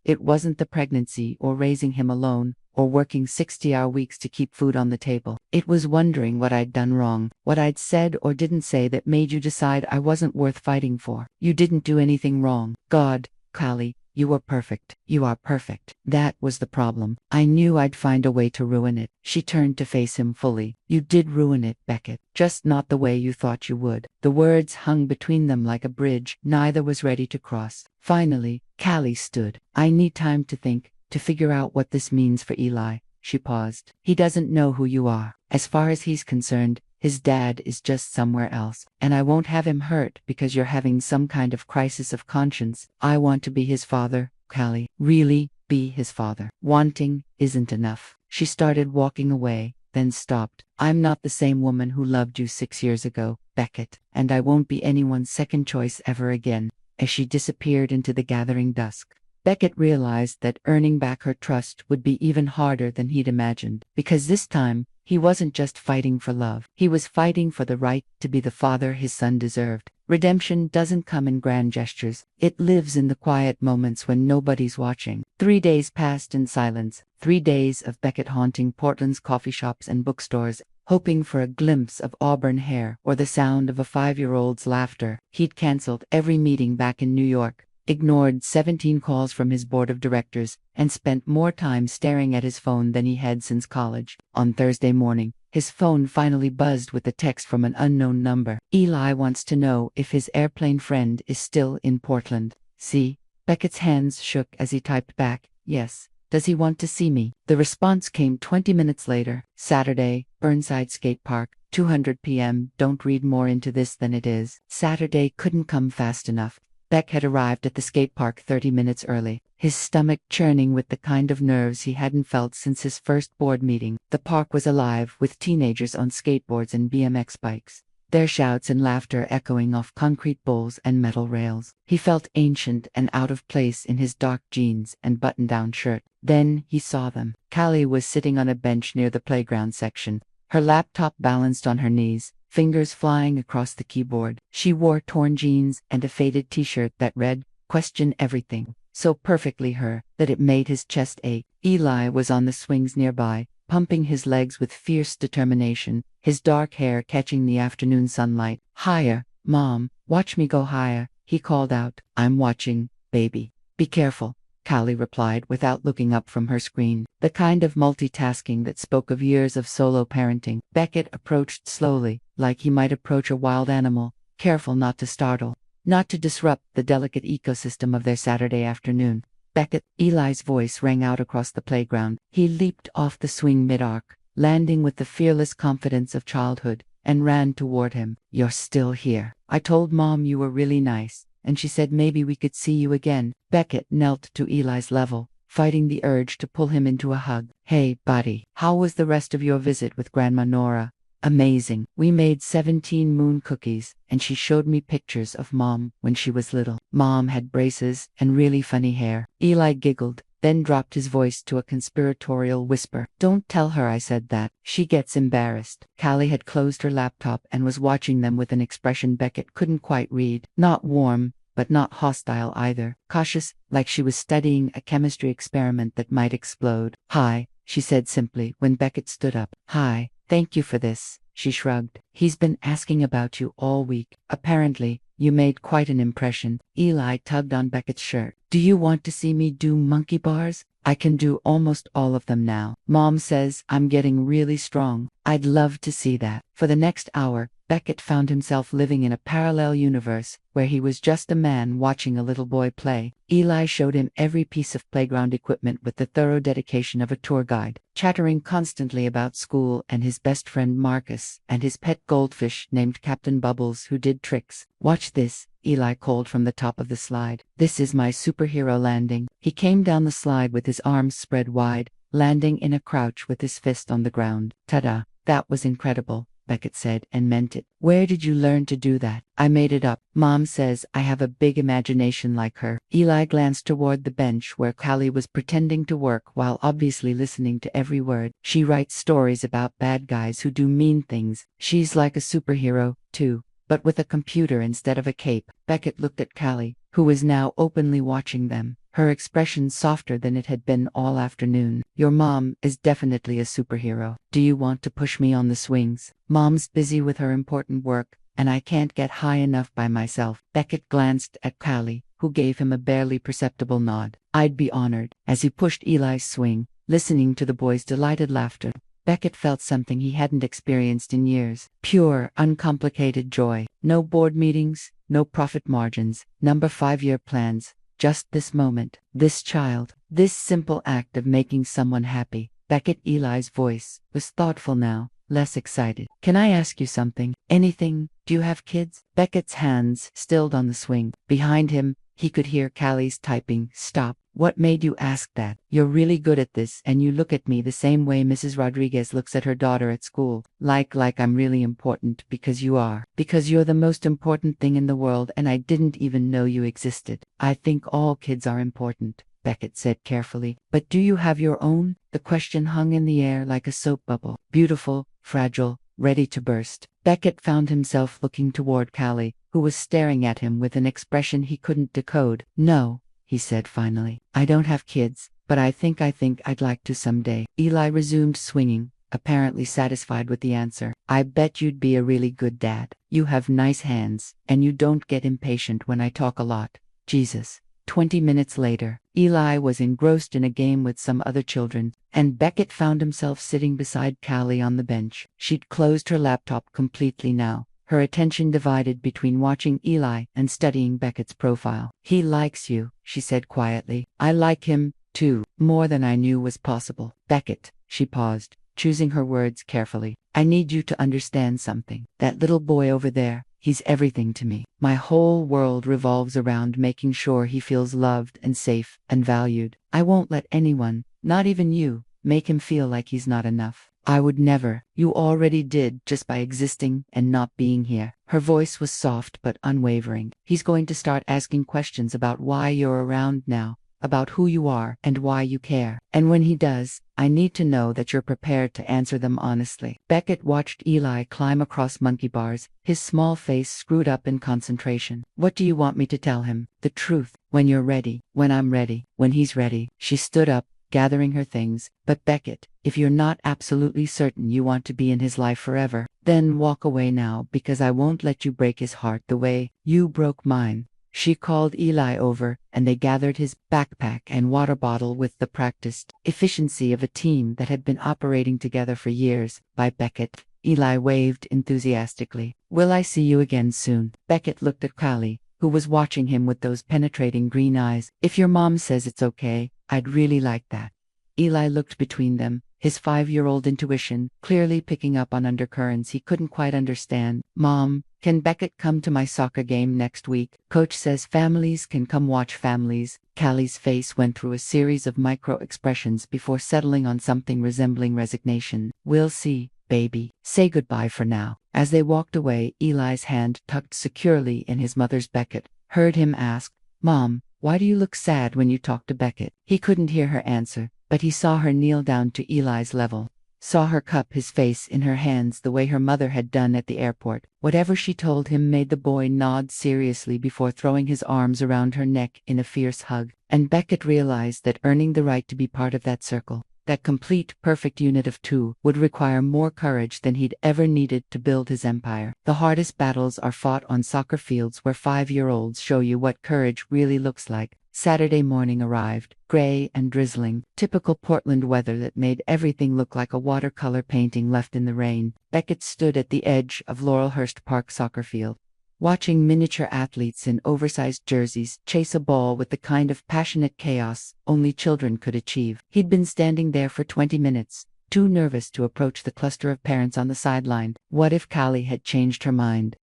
It wasn't the pregnancy or raising him alone, or working 60-hour weeks to keep food on the table. It was wondering what I'd done wrong, what I'd said or didn't say that made you decide I wasn't worth fighting for. You didn't do anything wrong. God, Callie, you were perfect. You are perfect." That was the problem. "I knew I'd find a way to ruin it." She turned to face him fully. "You did ruin it, Beckett. Just not the way you thought you would." The words hung between them like a bridge neither was ready to cross. Finally, Callie stood. "I need time to think, to figure out what this means for Eli." She paused. "He doesn't know who you are. As far as he's concerned, his dad is just somewhere else. And I won't have him hurt because you're having some kind of crisis of conscience. I want to be his father, Callie. Really, be his father. Wanting isn't enough." She started walking away, then stopped. "I'm not the same woman who loved you 6 years ago, Beckett. And I won't be anyone's second choice ever again." As she disappeared into the gathering dusk, Beckett realized that earning back her trust would be even harder than he'd imagined, because this time, he wasn't just fighting for love. He was fighting for the right to be the father his son deserved. Redemption doesn't come in grand gestures. It lives in the quiet moments when nobody's watching. 3 days passed in silence. 3 days of Beckett haunting Portland's coffee shops and bookstores, hoping for a glimpse of auburn hair or the sound of a 5-year-old's laughter. He'd canceled every meeting back in New York, ignored 17 calls from his board of directors, and spent more time staring at his phone than he had since college. On Thursday morning, his phone finally buzzed with a text from an unknown number. Eli wants to know if his airplane friend is still in Portland. See? Beckett's hands shook as he typed back, yes. Does he want to see me? The response came 20 minutes later. Saturday, Burnside Skate Park, 200 p.m. Don't read more into this than it is. Saturday couldn't come fast enough. Beck had arrived at the skate park 30 minutes early, his stomach churning with the kind of nerves he hadn't felt since his first board meeting. The park was alive with teenagers on skateboards and BMX bikes, their shouts and laughter echoing off concrete bowls and metal rails. He felt ancient and out of place in his dark jeans and button-down shirt. Then he saw them. Callie was sitting on a bench near the playground section, her laptop balanced on her knees, fingers flying across the keyboard. She wore torn jeans and a faded t-shirt that read, "Question everything," so perfectly her that it made his chest ache. Eli was on the swings nearby, pumping his legs with fierce determination, his dark hair catching the afternoon sunlight. "Higher, Mom, watch me go higher," he called out. "I'm watching, baby. Be careful," Callie replied without looking up from her screen, the kind of multitasking that spoke of years of solo parenting. Beckett approached slowly, like he might approach a wild animal, careful not to startle, not to disrupt the delicate ecosystem of their Saturday afternoon. "Beckett," Eli's voice rang out across the playground. He leaped off the swing mid-arc, landing with the fearless confidence of childhood, and ran toward him. "You're still here. I told Mom you were really nice, and she said maybe we could see you again." Beckett knelt to Eli's level, fighting the urge to pull him into a hug. "Hey, buddy, how was the rest of your visit with Grandma Nora?" "Amazing. We made 17 moon cookies, and she showed me pictures of Mom when she was little. Mom had braces and really funny hair." Eli giggled, then dropped his voice to a conspiratorial whisper. "Don't tell her I said that. She gets embarrassed." Callie had closed her laptop and was watching them with an expression Beckett couldn't quite read. Not warm, but not hostile either. Cautious, like she was studying a chemistry experiment that might explode. "Hi," she said simply when Beckett stood up. "Hi. Thank you for this," she shrugged. "He's been asking about you all week. Apparently, you made quite an impression." Eli tugged on Beckett's shirt. "Do you want to see me do monkey bars? I can do almost all of them now. Mom says I'm getting really strong. I'd love to see that." For the next hour, Beckett found himself living in a parallel universe where he was just a man watching a little boy play. Eli showed him every piece of playground equipment with the thorough dedication of a tour guide, chattering constantly about school and his best friend Marcus and his pet goldfish named Captain Bubbles who did tricks. "Watch this," Eli called from the top of the slide. "This is my superhero landing." He came down the slide with his arms spread wide, landing in a crouch with his fist on the ground. "Ta-da, that was incredible," Beckett said, and meant it. "Where did you learn to do that?" "I made it up. Mom says I have a big imagination like her." Eli glanced toward the bench where Callie was pretending to work while obviously listening to every word. "She writes stories about bad guys who do mean things. She's like a superhero, too, but with a computer instead of a cape." Beckett looked at Callie, who was now openly watching them, her expression softer than it had been all afternoon. "Your mom is definitely a superhero. Do you want to push me on the swings?" "Mom's busy with her important work, and I can't get high enough by myself." Beckett glanced at Callie, who gave him a barely perceptible nod. "I'd be honored." As he pushed Eli's swing, listening to the boy's delighted laughter, Beckett felt something he hadn't experienced in years. Pure, uncomplicated joy. No board meetings, no profit margins, number 5-year plans. Just this moment, this child, this simple act of making someone happy. Beckett Eli's voice was thoughtful now, less excited. "Can I ask you something? Anything? Do you have kids?" Beckett's hands stilled on the swing. Behind him, he could hear Callie's typing. "Stop. What made you ask that? You're really good at this, and you look at me the same way Mrs. Rodriguez looks at her daughter at school. Like I'm really important, because you are. Because you're the most important thing in the world and I didn't even know you existed." "I think all kids are important," Beckett said carefully. "But do you have your own?" The question hung in the air like a soap bubble. Beautiful, fragile, ready to burst. Beckett found himself looking toward Callie, who was staring at him with an expression he couldn't decode. "No," he said finally. "I don't have kids, but I think I'd like to someday." Eli resumed swinging, apparently satisfied with the answer. "I bet you'd be a really good dad. You have nice hands, and you don't get impatient when I talk a lot." Jesus, 20 minutes later, Eli was engrossed in a game with some other children, and Beckett found himself sitting beside Callie on the bench. She'd closed her laptop completely now, her attention divided between watching Eli and studying Beckett's profile. "He likes you," she said quietly. "I like him, too, more than I knew was possible." "Beckett," she paused, choosing her words carefully. "I need you to understand something. That little boy over there, he's everything to me. My whole world revolves around making sure he feels loved and safe and valued. I won't let anyone, not even you, make him feel like he's not enough. I would never. You already did just by existing and not being here." Her voice was soft but unwavering. "He's going to start asking questions about why you're around now, about who you are and why you care. And when he does, I need to know that you're prepared to answer them honestly." Beckett watched Eli climb across monkey bars, his small face screwed up in concentration. "What do you want me to tell him?" "The truth. When you're ready. When I'm ready. When he's ready." She stood up, gathering her things. "But Beckett, if you're not absolutely certain you want to be in his life forever, then walk away now, because I won't let you break his heart the way you broke mine." She called Eli over, and they gathered his backpack and water bottle with the practiced efficiency of a team that had been operating together for years. "Bye, Beckett." Eli waved enthusiastically. "Will I see you again soon?" Beckett looked at Callie, who was watching him with those penetrating green eyes. "If your mom says it's okay, I'd really like that." Eli looked between them, his 5-year-old intuition clearly picking up on undercurrents he couldn't quite understand. "Mom, can Beckett come to my soccer game next week? Coach says families can come watch families." Callie's face went through a series of micro-expressions before settling on something resembling resignation. "We'll see, baby. Say goodbye for now." As they walked away, Eli's hand tucked securely in his mother's. Beckett heard him ask, "Mom, why do you look sad when you talk to Beckett?" He couldn't hear her answer, but he saw her kneel down to Eli's level, saw her cup his face in her hands the way her mother had done at the airport. Whatever she told him made the boy nod seriously before throwing his arms around her neck in a fierce hug. And Beckett realized that earning the right to be part of that circle, that complete, perfect unit of two, would require more courage than he'd ever needed to build his empire. The hardest battles are fought on soccer fields where 5-year-olds show you what courage really looks like. Saturday morning arrived, gray and drizzling, typical Portland weather that made everything look like a watercolor painting left in the rain. Beckett stood at the edge of Laurelhurst Park soccer field, watching miniature athletes in oversized jerseys chase a ball with the kind of passionate chaos only children could achieve. He'd been standing there for 20 minutes, too nervous to approach the cluster of parents on the sideline. What if Callie had changed her mind?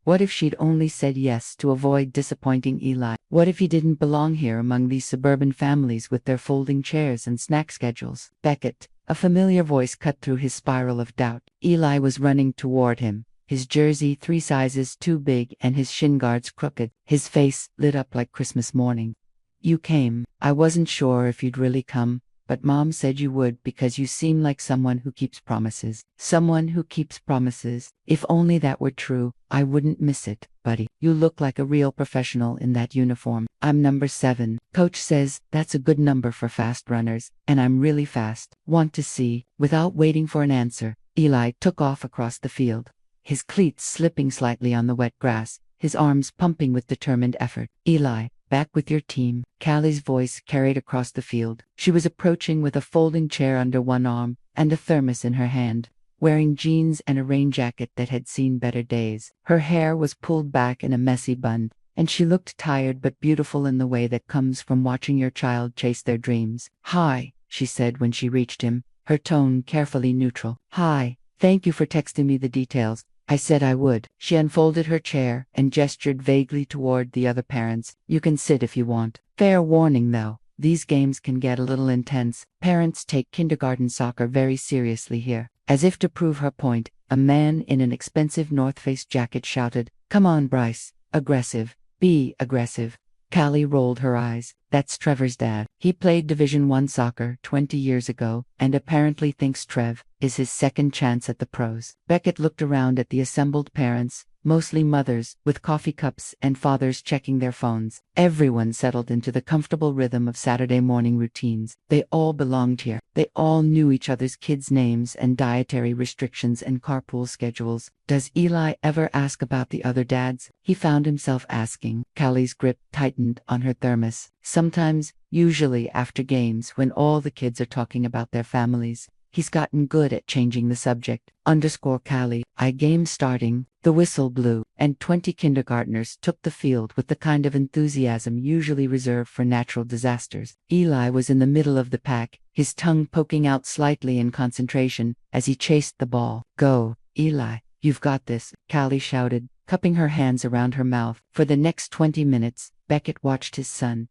What if she'd only said yes to avoid disappointing Eli? What if he didn't belong here among these suburban families with their folding chairs and snack schedules? "Beckett," a familiar voice cut through his spiral of doubt. Eli was running toward him, his jersey 3 sizes too big and his shin guards crooked, his face lit up like Christmas morning. "You came. I wasn't sure if you'd really come, but Mom said you would because you seem like someone who keeps promises." Someone who keeps promises. If only that were true, I wouldn't miss it, buddy. "You look like a real professional in that uniform." "I'm number 7. Coach says that's a good number for fast runners, and I'm really fast." "Want to see?" Without waiting for an answer, Eli took off across the field, his cleats slipping slightly on the wet grass, his arms pumping with determined effort. "Eli, back with your team." Callie's voice carried across the field. She was approaching with a folding chair under one arm and a thermos in her hand, wearing jeans and a rain jacket that had seen better days. Her hair was pulled back in a messy bun, and she looked tired but beautiful in the way that comes from watching your child chase their dreams. "Hi," she said when she reached him, her tone carefully neutral. "Hi, thank you for texting me the details. I said I would." She unfolded her chair and gestured vaguely toward the other parents. "You can sit if you want. Fair warning though, these games can get a little intense. Parents take kindergarten soccer very seriously here." As if to prove her point, a man in an expensive North Face jacket shouted, "Come on, Bryce. Aggressive. Be aggressive." Callie rolled her eyes. "That's Trevor's dad. He played Division 1 soccer 20 years ago and apparently thinks Trev is his second chance at the pros." Beckett looked around at the assembled parents, mostly mothers, with coffee cups, and fathers checking their phones. Everyone settled into the comfortable rhythm of Saturday morning routines. They all belonged here. They all knew each other's kids' names and dietary restrictions and carpool schedules. Does Eli ever ask about the other dads? He found himself asking. Callie's grip tightened on her thermos. Sometimes, usually after games when all the kids are talking about their families. He's gotten good at changing the subject. Callie. Game starting. The whistle blew, and 20 kindergartners took the field with the kind of enthusiasm usually reserved for natural disasters. Eli was in the middle of the pack, his tongue poking out slightly in concentration as he chased the ball. Go, Eli, you've got this, Callie shouted, cupping her hands around her mouth. For the next 20 minutes, Beckett watched his son,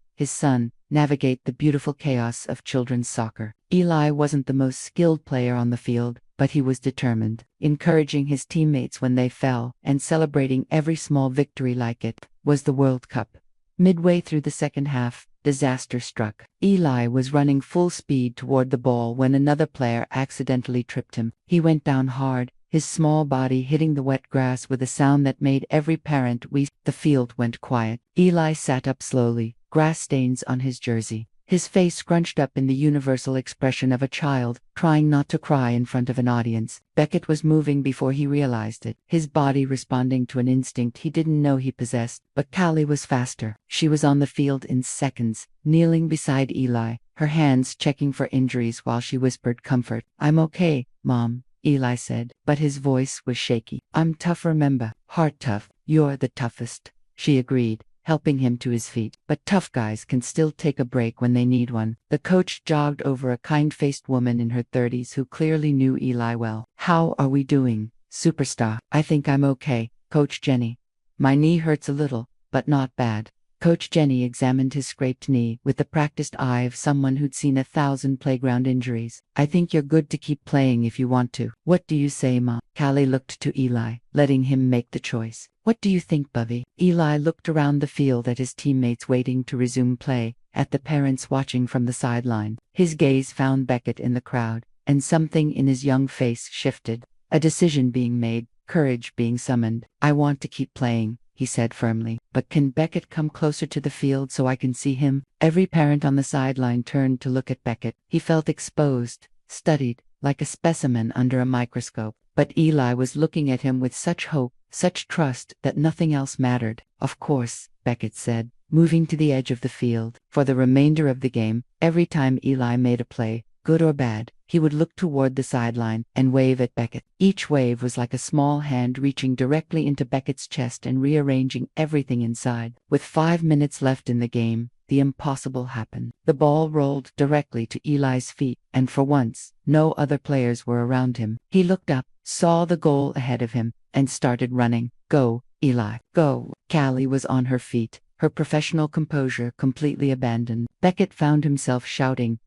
navigate the beautiful chaos of children's soccer. Eli wasn't the most skilled player on the field, but he was determined, encouraging his teammates when they fell, and celebrating every small victory like it was the World Cup. Midway through the second half, disaster struck. Eli was running full speed toward the ball when another player accidentally tripped him. He went down hard, his small body hitting the wet grass with a sound that made every parent wheeze. The field went quiet. Eli sat up slowly, grass stains on his jersey, his face scrunched up in the universal expression of a child trying not to cry in front of an audience. Beckett was moving before he realized it, his body responding to an instinct he didn't know he possessed. But Callie was faster. She was on the field in seconds, kneeling beside Eli, her hands checking for injuries while she whispered comfort. "I'm okay, Mom," Eli said, but his voice was shaky. "I'm tough, remember. Heart tough. You're the toughest," she agreed, helping him to his feet. But tough guys can still take a break when they need one. The coach jogged over a kind-faced woman in her 30s who clearly knew Eli well. "How are we doing, superstar?" "I think I'm okay, Coach Jenny. My knee hurts a little, but not bad." Coach Jenny examined his scraped knee with the practiced eye of someone who'd seen 1,000 playground injuries. "I think you're good to keep playing if you want to. What do you say, Ma?" Callie looked to Eli, letting him make the choice. "What do you think, Bubby?" Eli looked around the field at his teammates waiting to resume play, at the parents watching from the sideline. His gaze found Beckett in the crowd, and something in his young face shifted. A decision being made, courage being summoned. "I want to keep playing," he said firmly. "But can Beckett come closer to the field so I can see him?" Every parent on the sideline turned to look at Beckett. He felt exposed, studied, like a specimen under a microscope. But Eli was looking at him with such hope, such trust, that nothing else mattered. "Of course," Beckett said, moving to the edge of the field. For the remainder of the game, every time Eli made a play, good or bad, he would look toward the sideline and wave at Beckett. Each wave was like a small hand reaching directly into Beckett's chest and rearranging everything inside. With 5 minutes left in the game, the impossible happened. The ball rolled directly to Eli's feet, and for once, no other players were around him. He looked up, saw the goal ahead of him, and started running. "Go, Eli, go." Callie was on her feet, her professional composure completely abandoned. Beckett found himself shouting,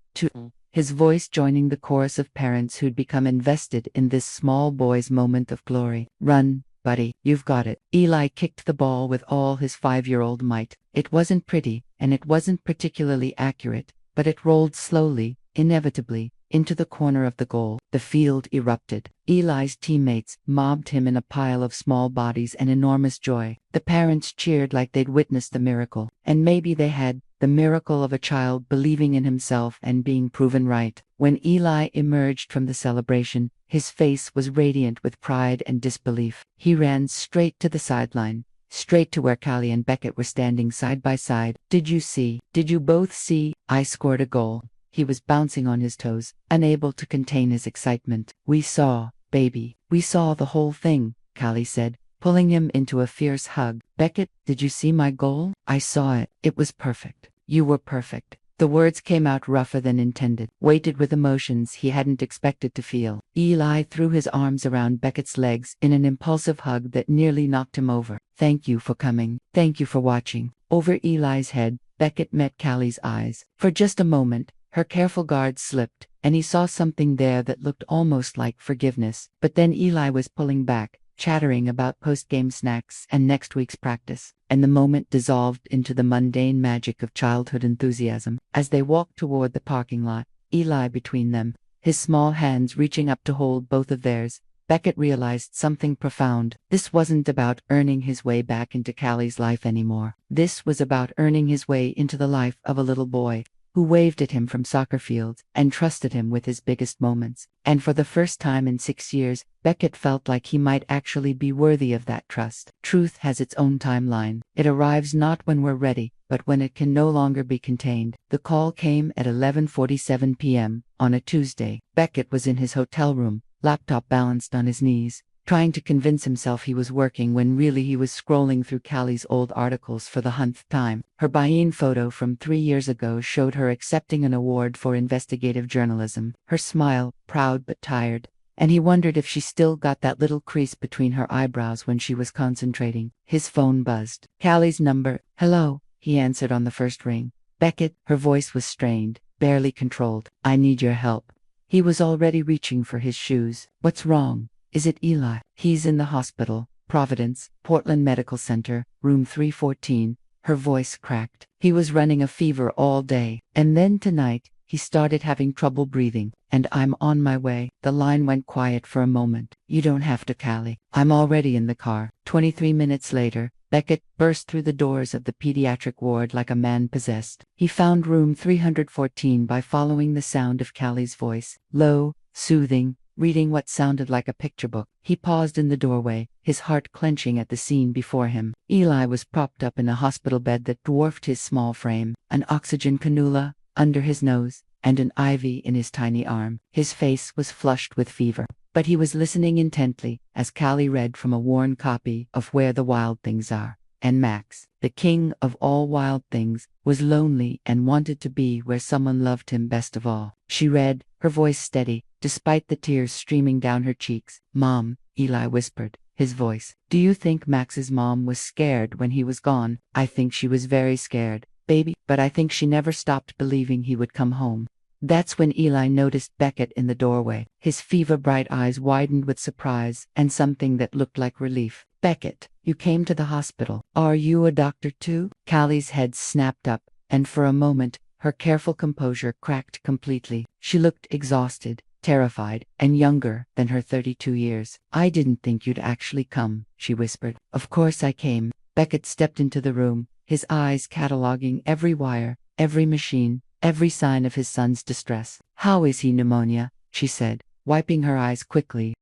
his voice joining the chorus of parents who'd become invested in this small boy's moment of glory. "Run, buddy, you've got it." Eli kicked the ball with all his 5-year-old might. It wasn't pretty, and it wasn't particularly accurate, but it rolled slowly, inevitably, into the corner of the goal. The field erupted. Eli's teammates mobbed him in a pile of small bodies and enormous joy. The parents cheered like they'd witnessed the miracle. And maybe they had, the miracle of a child believing in himself and being proven right. When Eli emerged from the celebration, his face was radiant with pride and disbelief. He ran straight to the sideline, straight to where Callie and Beckett were standing side by side. "Did you both see? I scored a goal." He was bouncing on his toes, unable to contain his excitement. "We saw, baby. We saw the whole thing," Callie said, pulling him into a fierce hug. "Beckett, did you see my goal?" "I saw it. It was perfect." "You were perfect." The words came out rougher than intended, weighted with emotions he hadn't expected to feel. Eli threw his arms around Beckett's legs in an impulsive hug that nearly knocked him over. "Thank you for coming. Thank you for watching." Over Eli's head, Beckett met Callie's eyes. For just a moment, her careful guard slipped, and he saw something there that looked almost like forgiveness. But then Eli was pulling back, chattering about post-game snacks and next week's practice, and the moment dissolved into the mundane magic of childhood enthusiasm. As they walked toward the parking lot, Eli between them, his small hands reaching up to hold both of theirs, Beckett realized something profound. This wasn't about earning his way back into Callie's life anymore. This was about earning his way into the life of a little boy who waved at him from soccer fields and trusted him with his biggest moments. And for the first time in 6 years, Beckett felt like he might actually be worthy of that trust. Truth has its own timeline. It arrives not when we're ready, but when it can no longer be contained. The call came at 11:47 p.m. on a Tuesday. Beckett was in his hotel room, laptop balanced on his knees, trying to convince himself he was working when really he was scrolling through Callie's old articles for the 100th time. Her buy-in photo from 3 years ago showed her accepting an award for investigative journalism, her smile, proud but tired, and he wondered if she still got that little crease between her eyebrows when she was concentrating. His phone buzzed. Callie's number. "Hello," he answered on the first ring. "Beckett," her voice was strained, barely controlled. "I need your help." He was already reaching for his shoes. "What's wrong? Is it Eli?" "He's in the hospital, Providence, Portland Medical Center, room 314. Her voice cracked. "He was running a fever all day. And then tonight, he started having trouble breathing. And I'm on my way." The line went quiet for a moment. "You don't have to, Callie. I'm already in the car." 23 minutes later, Beckett burst through the doors of the pediatric ward like a man possessed. He found room 314 by following the sound of Callie's voice, low, soothing, reading what sounded like a picture book. He paused in the doorway, his heart clenching at the scene before him. Eli was propped up in a hospital bed that dwarfed his small frame, an oxygen cannula under his nose, and an IV in his tiny arm. His face was flushed with fever, but he was listening intently as Callie read from a worn copy of Where the Wild Things Are. And Max, the king of all wild things, was lonely and wanted to be where someone loved him best of all. She read, her voice steady, despite the tears streaming down her cheeks. "Mom," Eli whispered, his voice. "Do you think Max's mom was scared when he was gone?" "I think she was very scared, baby, but I think she never stopped believing he would come home." That's when Eli noticed Beckett in the doorway. His fever-bright eyes widened with surprise and something that looked like relief. "Beckett, you came to the hospital. Are you a doctor too?" Callie's head snapped up, and for a moment, her careful composure cracked completely. She looked exhausted, terrified, and younger than her 32 years. "I didn't think you'd actually come," she whispered. "Of course I came." Beckett stepped into the room, his eyes cataloging every wire, every machine, every sign of his son's distress. "How is he? Pneumonia?" she said, wiping her eyes quickly.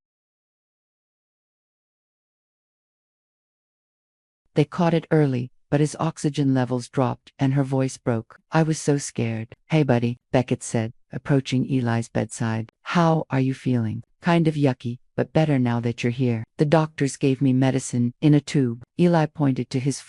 They caught it early, but his oxygen levels dropped and her voice broke. "I was so scared." "Hey buddy," Beckett said, approaching Eli's bedside. "How are you feeling?" "Kind of yucky, but better now that you're here. The doctors gave me medicine in a tube." Eli pointed to his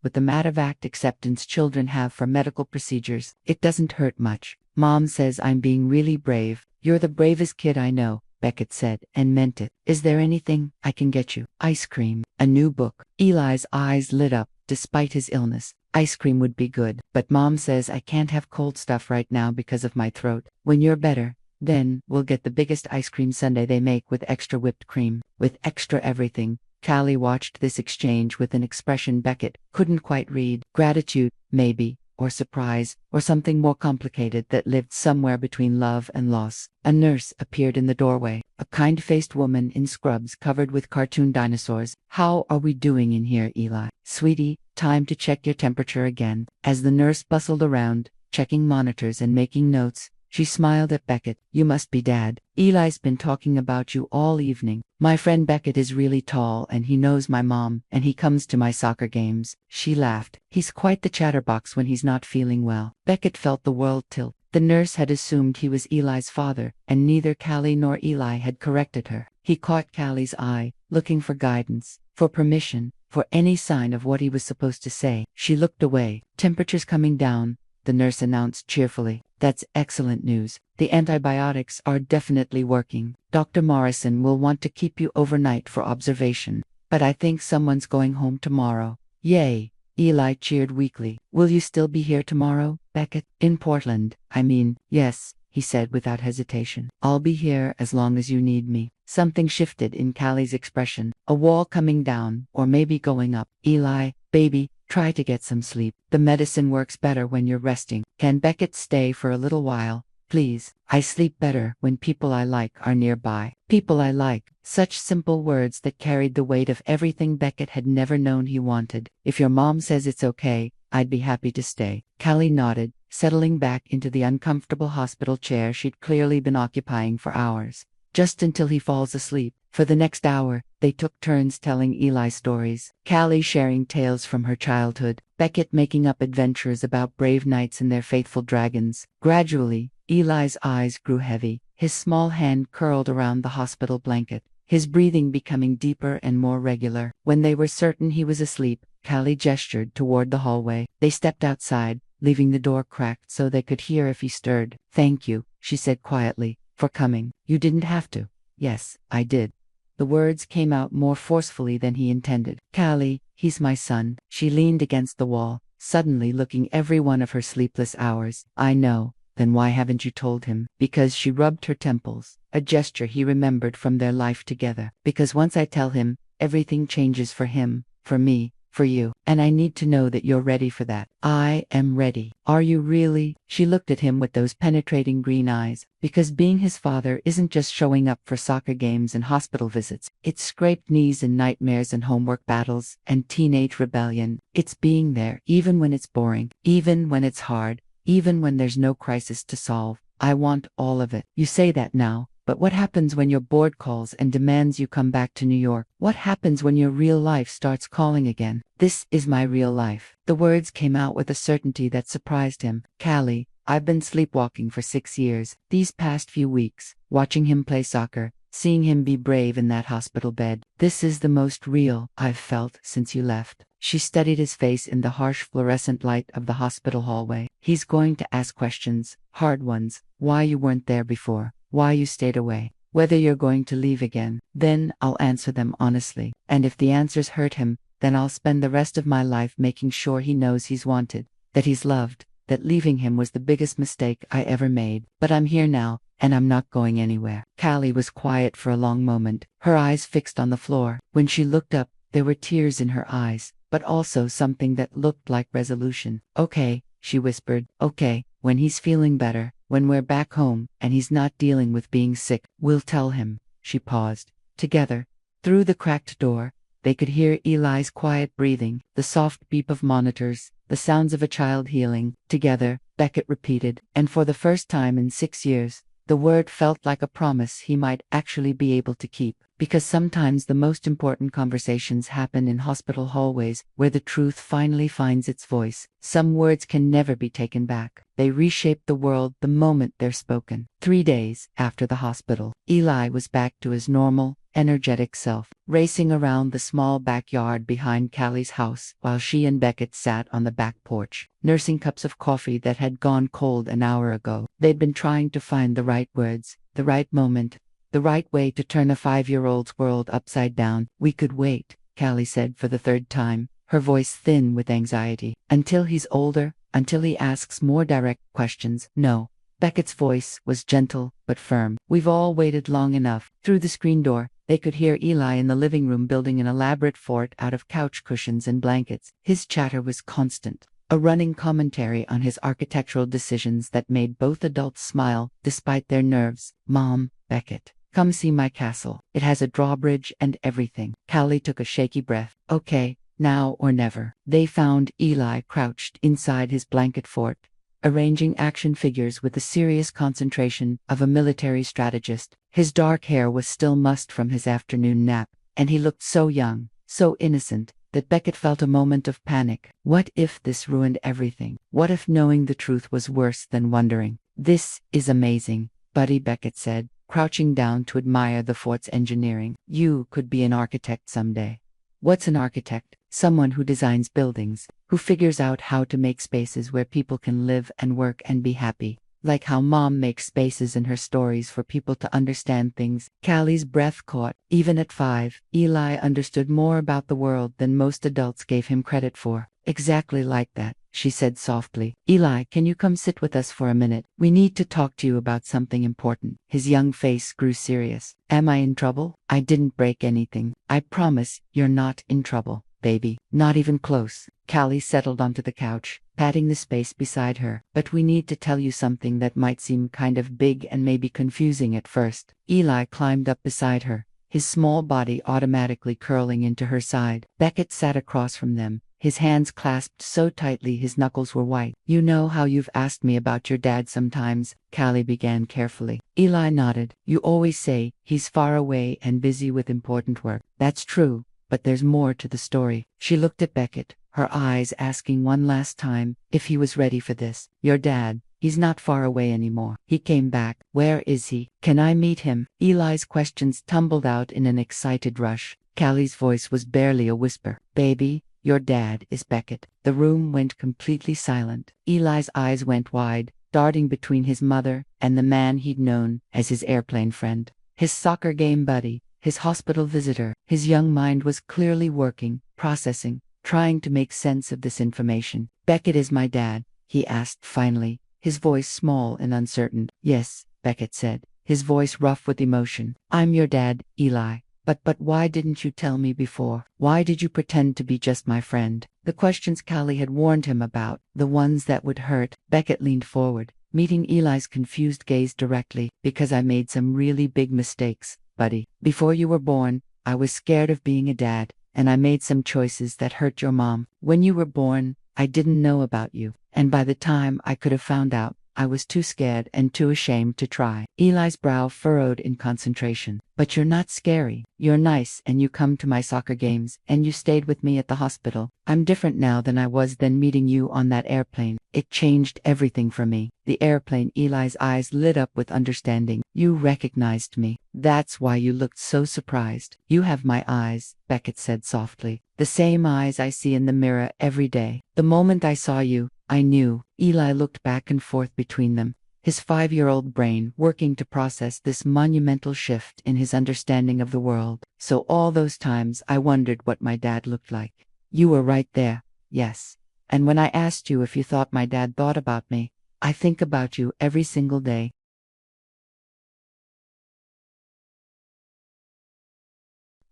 with the Medevac acceptance children have for medical procedures. "It doesn't hurt much. Mom says I'm being really brave." "You're the bravest kid I know," Beckett said, and meant it. "Is there anything I can get you?" "Ice cream, a new book." Eli's eyes lit up, despite his illness. "Ice cream would be good, but Mom says I can't have cold stuff right now because of my throat. When you're better, then we'll get the biggest ice cream sundae they make with extra whipped cream, with extra everything." Callie watched this exchange with an expression Beckett couldn't quite read. Gratitude, maybe, or surprise, or something more complicated that lived somewhere between love and loss. A nurse appeared in the doorway, a kind-faced woman in scrubs covered with cartoon dinosaurs. "How are we doing in here, Eli?" "Sweetie, time to check your temperature again." As the nurse bustled around, checking monitors and making notes, she smiled at Beckett. "You must be Dad. Eli's been talking about you all evening. My friend Beckett is really tall and he knows my mom and he comes to my soccer games." She laughed. "He's quite the chatterbox when he's not feeling well." Beckett felt the world tilt. The nurse had assumed he was Eli's father, and neither Callie nor Eli had corrected her. He caught Callie's eye, looking for guidance, for permission, for any sign of what he was supposed to say. She looked away. "Temperature's coming down," the nurse announced cheerfully. "That's excellent news. The antibiotics are definitely working. Dr. Morrison will want to keep you overnight for observation, but I think someone's going home tomorrow." "Yay!" Eli cheered weakly. "Will you still be here tomorrow, Beckett?" "In Portland, I mean." "Yes," he said without hesitation. "I'll be here as long as you need me." Something shifted in Callie's expression, a wall coming down, or maybe going up. "Eli, baby, try to get some sleep. The medicine works better when you're resting." "Can Beckett stay for a little while?" please. I sleep better when people I like are nearby. People I like. Such simple words that carried the weight of everything Beckett had never known he wanted. If your mom says it's okay, I'd be happy to stay. Callie nodded, settling back into the uncomfortable hospital chair she'd clearly been occupying for hours. Just until he falls asleep. For the next hour, they took turns telling Eli stories. Callie sharing tales from her childhood, Beckett making up adventures about brave knights and their faithful dragons. Gradually, Eli's eyes grew heavy, his small hand curled around the hospital blanket, his breathing becoming deeper and more regular. When they were certain he was asleep, Callie gestured toward the hallway. They stepped outside, leaving the door cracked so they could hear if he stirred. "Thank you," she said quietly, "for coming. You didn't have to." "Yes, I did." The words came out more forcefully than he intended. "Callie, he's my son." She leaned against the wall, suddenly looking every one of her sleepless hours. "I know. Then why haven't you told him?" "Because," she rubbed her temples, a gesture he remembered from their life together. "Because once I tell him, everything changes for him, for me, for you. And I need to know that you're ready for that." "I am ready." "Are you really?" She looked at him with those penetrating green eyes. "Because being his father isn't just showing up for soccer games and hospital visits. It's scraped knees and nightmares and homework battles and teenage rebellion. It's being there, even when it's boring, even when it's hard, even when there's no crisis to solve. I want all of it." "You say that now. But what happens when your board calls and demands you come back to New York? What happens when your real life starts calling again?" "This is my real life." The words came out with a certainty that surprised him. "Callie, I've been sleepwalking for 6 years. These past few weeks, watching him play soccer, seeing him be brave in that hospital bed. This is the most real I've felt since you left." She studied his face in the harsh fluorescent light of the hospital hallway. "He's going to ask questions, hard ones. Why you weren't there before. Why you stayed away. Whether you're going to leave again. Then I'll answer them honestly. And if the answers hurt him, then I'll spend the rest of my life making sure he knows he's wanted, that he's loved, that leaving him was the biggest mistake I ever made. But I'm here now, and I'm not going anywhere." Callie was quiet for a long moment, her eyes fixed on the floor. When she looked up, there were tears in her eyes, but also something that looked like resolution. "Okay," she whispered. "Okay, when he's feeling better, when we're back home, and he's not dealing with being sick, we'll tell him." She paused. Together, through the cracked door, they could hear Eli's quiet breathing, the soft beep of monitors, the sounds of a child healing. Together, Beckett repeated, and for the first time in 6 years, the word felt like a promise he might actually be able to keep. Because sometimes the most important conversations happen in hospital hallways, where the truth finally finds its voice. Some words can never be taken back. They reshape the world the moment they're spoken. 3 days after the hospital, Eli was back to his normal, energetic self, racing around the small backyard behind Callie's house while she and Beckett sat on the back porch, nursing cups of coffee that had gone cold an hour ago. They'd been trying to find the right words, the right moment, the right way to turn a 5-year-old's world upside down. "We could wait," Callie said for the 3rd time, her voice thin with anxiety. "Until he's older, until he asks more direct questions." "No." Beckett's voice was gentle but firm. "We've all waited long enough." Through the screen door, they could hear Eli in the living room building an elaborate fort out of couch cushions and blankets. His chatter was constant, a running commentary on his architectural decisions that made both adults smile despite their nerves. "Mom," Beckett, "come see my castle. It has a drawbridge and everything." Callie took a shaky breath. "Okay, now or never." They found Eli crouched inside his blanket fort, arranging action figures with the serious concentration of a military strategist. His dark hair was still mussed from his afternoon nap, and he looked so young, so innocent, that Beckett felt a moment of panic. What if this ruined everything? What if knowing the truth was worse than wondering? "This is amazing," Buddy Beckett said, crouching down to admire the fort's engineering. "You could be an architect someday." "What's an architect?" "Someone who designs buildings, who figures out how to make spaces where people can live and work and be happy. Like how Mom makes spaces in her stories for people to understand things." Callie's breath caught. Even at 5, Eli understood more about the world than most adults gave him credit for. "Exactly like that," she said softly. "Eli, can you come sit with us for a minute? We need to talk to you about something important." His young face grew serious. "Am I in trouble?" "I didn't break anything. I promise you're not in trouble." baby. Not even close. Callie settled onto the couch, patting the space beside her. But we need to tell you something that might seem kind of big and maybe confusing at first. Eli climbed up beside her, his small body automatically curling into her side. Beckett sat across from them, his hands clasped so tightly his knuckles were white. You know how you've asked me about your dad sometimes, Callie began carefully. Eli nodded. You always say he's far away and busy with important work. That's true, but there's more to the story. She looked at Beckett, her eyes asking one last time if he was ready for this. Your dad, he's not far away anymore. He came back. Where is he? Can I meet him? Eli's questions tumbled out in an excited rush. Callie's voice was barely a whisper. Baby, your dad is Beckett. The room went completely silent. Eli's eyes went wide, darting between his mother and the man he'd known as his airplane friend, his soccer game buddy, his hospital visitor. His young mind was clearly working, processing, trying to make sense of this information. Beckett is my dad, he asked finally, his voice small and uncertain. Yes, Beckett said, his voice rough with emotion. I'm your dad, Eli. But why didn't you tell me before? Why did you pretend to be just my friend? The questions Callie had warned him about, the ones that would hurt. Beckett leaned forward, meeting Eli's confused gaze directly. Because I made some really big mistakes, buddy. Before you were born, I was scared of being a dad, and I made some choices that hurt your mom. When you were born, I didn't know about you, and by the time I could have found out, I was too scared and too ashamed to try. Eli's brow furrowed in concentration. But you're not scary. You're nice and you come to my soccer games and you stayed with me at the hospital. I'm different now than I was then meeting you on that airplane. It changed everything for me. The airplane. Eli's eyes lit up with understanding. You recognized me. That's why you looked so surprised. You have my eyes, Beckett said softly. The same eyes I see in the mirror every day. The moment I saw you, I knew. Eli looked back and forth between them, his 5-year-old brain working to process this monumental shift in his understanding of the world. So all those times I wondered what my dad looked like. You were right there, yes. And when I asked you if you thought my dad thought about me, I think about you every single day.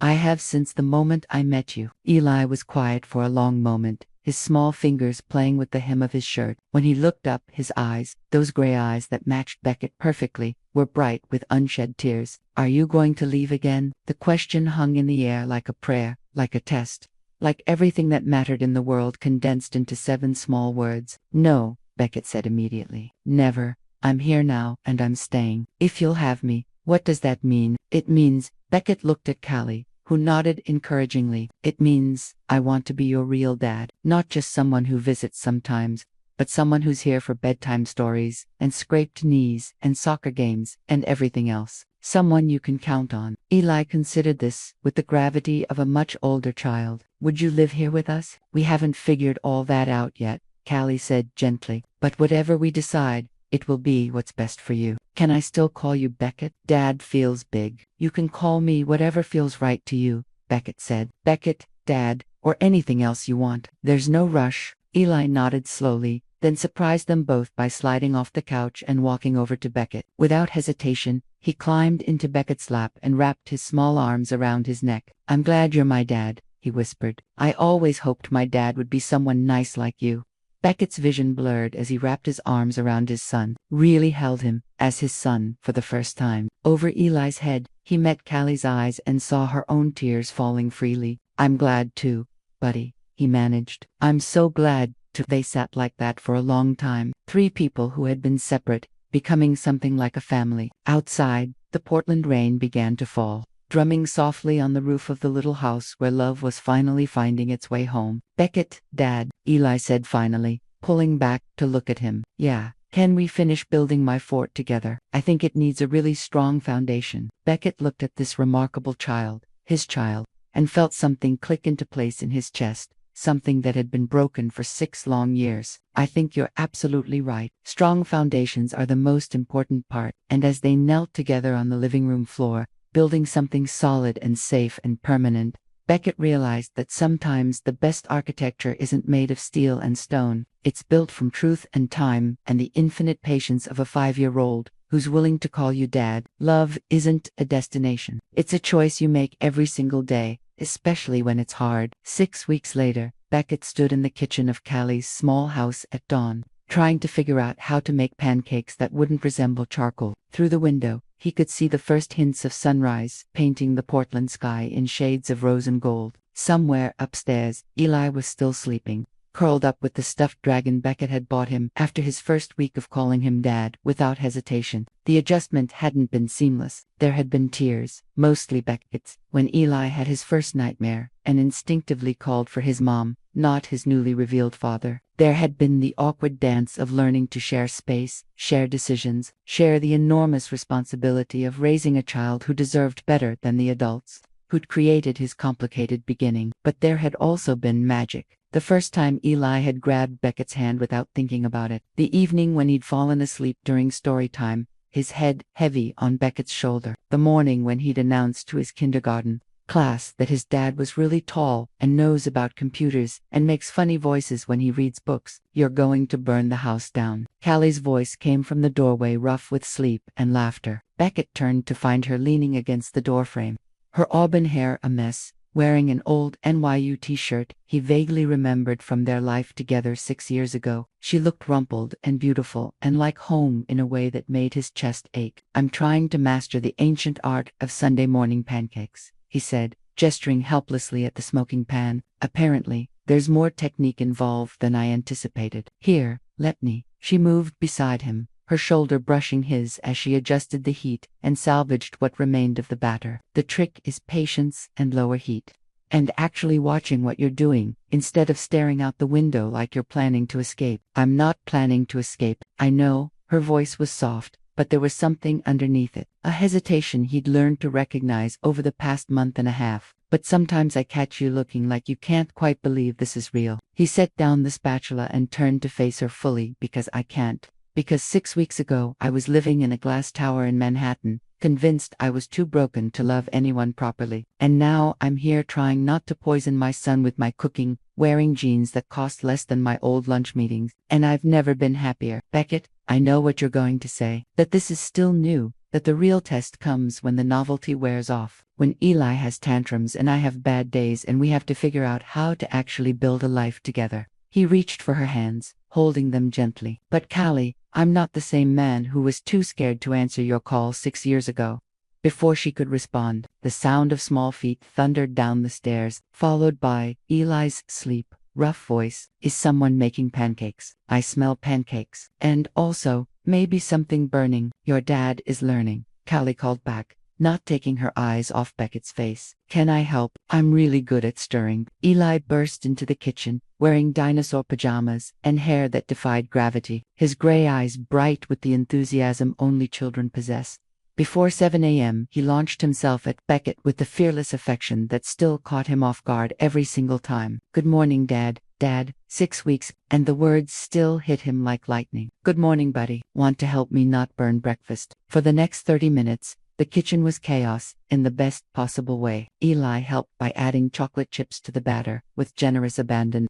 I have since the moment I met you. Eli was quiet for a long moment, his small fingers playing with the hem of his shirt. When he looked up, his eyes, those gray eyes that matched Beckett perfectly, were bright with unshed tears. Are you going to leave again? The question hung in the air like a prayer, like a test, like everything that mattered in the world condensed into 7 small words. No, Beckett said immediately. Never. I'm here now, and I'm staying. If you'll have me. What does that mean? It means, Beckett looked at Callie, who nodded encouragingly. It means, I want to be your real dad. Not just someone who visits sometimes, but someone who's here for bedtime stories, and scraped knees, and soccer games, and everything else. Someone you can count on. Eli considered this with the gravity of a much older child. Would you live here with us? We haven't figured all that out yet, Callie said gently. But whatever we decide, it will be what's best for you. Can I still call you Beckett? Dad feels big. You can call me whatever feels right to you, Beckett said. Beckett, Dad, or anything else you want. There's no rush. Eli nodded slowly, then surprised them both by sliding off the couch and walking over to Beckett. Without hesitation, he climbed into Beckett's lap and wrapped his small arms around his neck. I'm glad you're my dad, he whispered. I always hoped my dad would be someone nice like you. Beckett's vision blurred as he wrapped his arms around his son, really held him as his son for the first time. Over Eli's head, he met Callie's eyes and saw her own tears falling freely. I'm glad too, buddy, he managed. I'm so glad too. They sat like that for a long time, 3 people who had been separate, becoming something like a family. Outside, the Portland rain began to fall, drumming softly on the roof of the little house where love was finally finding its way home. Beckett, Dad, Eli said finally, pulling back to look at him. Yeah, can we finish building my fort together? I think it needs a really strong foundation. Beckett looked at this remarkable child, his child, and felt something click into place in his chest, something that had been broken for 6 long years. I think you're absolutely right. Strong foundations are the most important part. And as they knelt together on the living room floor, building something solid and safe and permanent, Beckett realized that sometimes the best architecture isn't made of steel and stone. It's built from truth and time and the infinite patience of a 5-year-old who's willing to call you dad. Love isn't a destination. It's a choice you make every single day, especially when it's hard. 6 weeks later, Beckett stood in the kitchen of Callie's small house at dawn, trying to figure out how to make pancakes that wouldn't resemble charcoal. Through the window, he could see the first hints of sunrise, painting the Portland sky in shades of rose and gold. Somewhere upstairs, Eli was still sleeping, curled up with the stuffed dragon Beckett had bought him after his first week of calling him Dad without hesitation. The adjustment hadn't been seamless. There had been tears, mostly Beckett's, when Eli had his first nightmare and instinctively called for his mom, not his newly revealed father. There had been the awkward dance of learning to share space, share decisions, share the enormous responsibility of raising a child who deserved better than the adults who'd created his complicated beginning. But there had also been magic. The first time Eli had grabbed Beckett's hand without thinking about it. The evening when he'd fallen asleep during story time, his head heavy on Beckett's shoulder. The morning when he'd announced to his kindergarten class that his dad was really tall and knows about computers and makes funny voices when he reads books. You're going to burn the house down. Callie's voice came from the doorway, rough with sleep and laughter. Beckett turned to find her leaning against the doorframe, her auburn hair a mess, wearing an old NYU t-shirt he vaguely remembered from their life together 6 years ago. She looked rumpled and beautiful and like home in a way that made his chest ache. I'm trying to master the ancient art of Sunday morning pancakes, he said, gesturing helplessly at the smoking pan. Apparently, there's more technique involved than I anticipated. Here, let me. She moved beside him, her shoulder brushing his as she adjusted the heat and salvaged what remained of the batter. The trick is patience and lower heat. And actually watching what you're doing, instead of staring out the window like you're planning to escape. I'm not planning to escape, I know. Her voice was soft, but there was something underneath it. A hesitation he'd learned to recognize over the past month and a half. But sometimes I catch you looking like you can't quite believe this is real. He set down the spatula and turned to face her fully. Because I can't. Because 6 weeks ago I was living in a glass tower in Manhattan, convinced I was too broken to love anyone properly. And now I'm here trying not to poison my son with my cooking, wearing jeans that cost less than my old lunch meetings, and I've never been happier. Beckett, I know what you're going to say, that this is still new, that the real test comes when the novelty wears off, when Eli has tantrums and I have bad days and we have to figure out how to actually build a life together. He reached for her hands, holding them gently. But Callie, I'm not the same man who was too scared to answer your call 6 years ago. Before she could respond, the sound of small feet thundered down the stairs, followed by Eli's sleep, rough voice. Is someone making pancakes? I smell pancakes. And also, maybe something burning. Your dad is learning, Callie called back, not taking her eyes off Beckett's face. Can I help? I'm really good at stirring. Eli burst into the kitchen, wearing dinosaur pajamas and hair that defied gravity, his gray eyes bright with the enthusiasm only children possess. Before 7 a.m., he launched himself at Beckett with the fearless affection that still caught him off guard every single time. Good morning, Dad. Dad, 6 weeks, and the words still hit him like lightning. Good morning, buddy. Want to help me not burn breakfast? For the next 30 minutes, the kitchen was chaos, in the best possible way. Eli helped by adding chocolate chips to the batter, with generous abandon,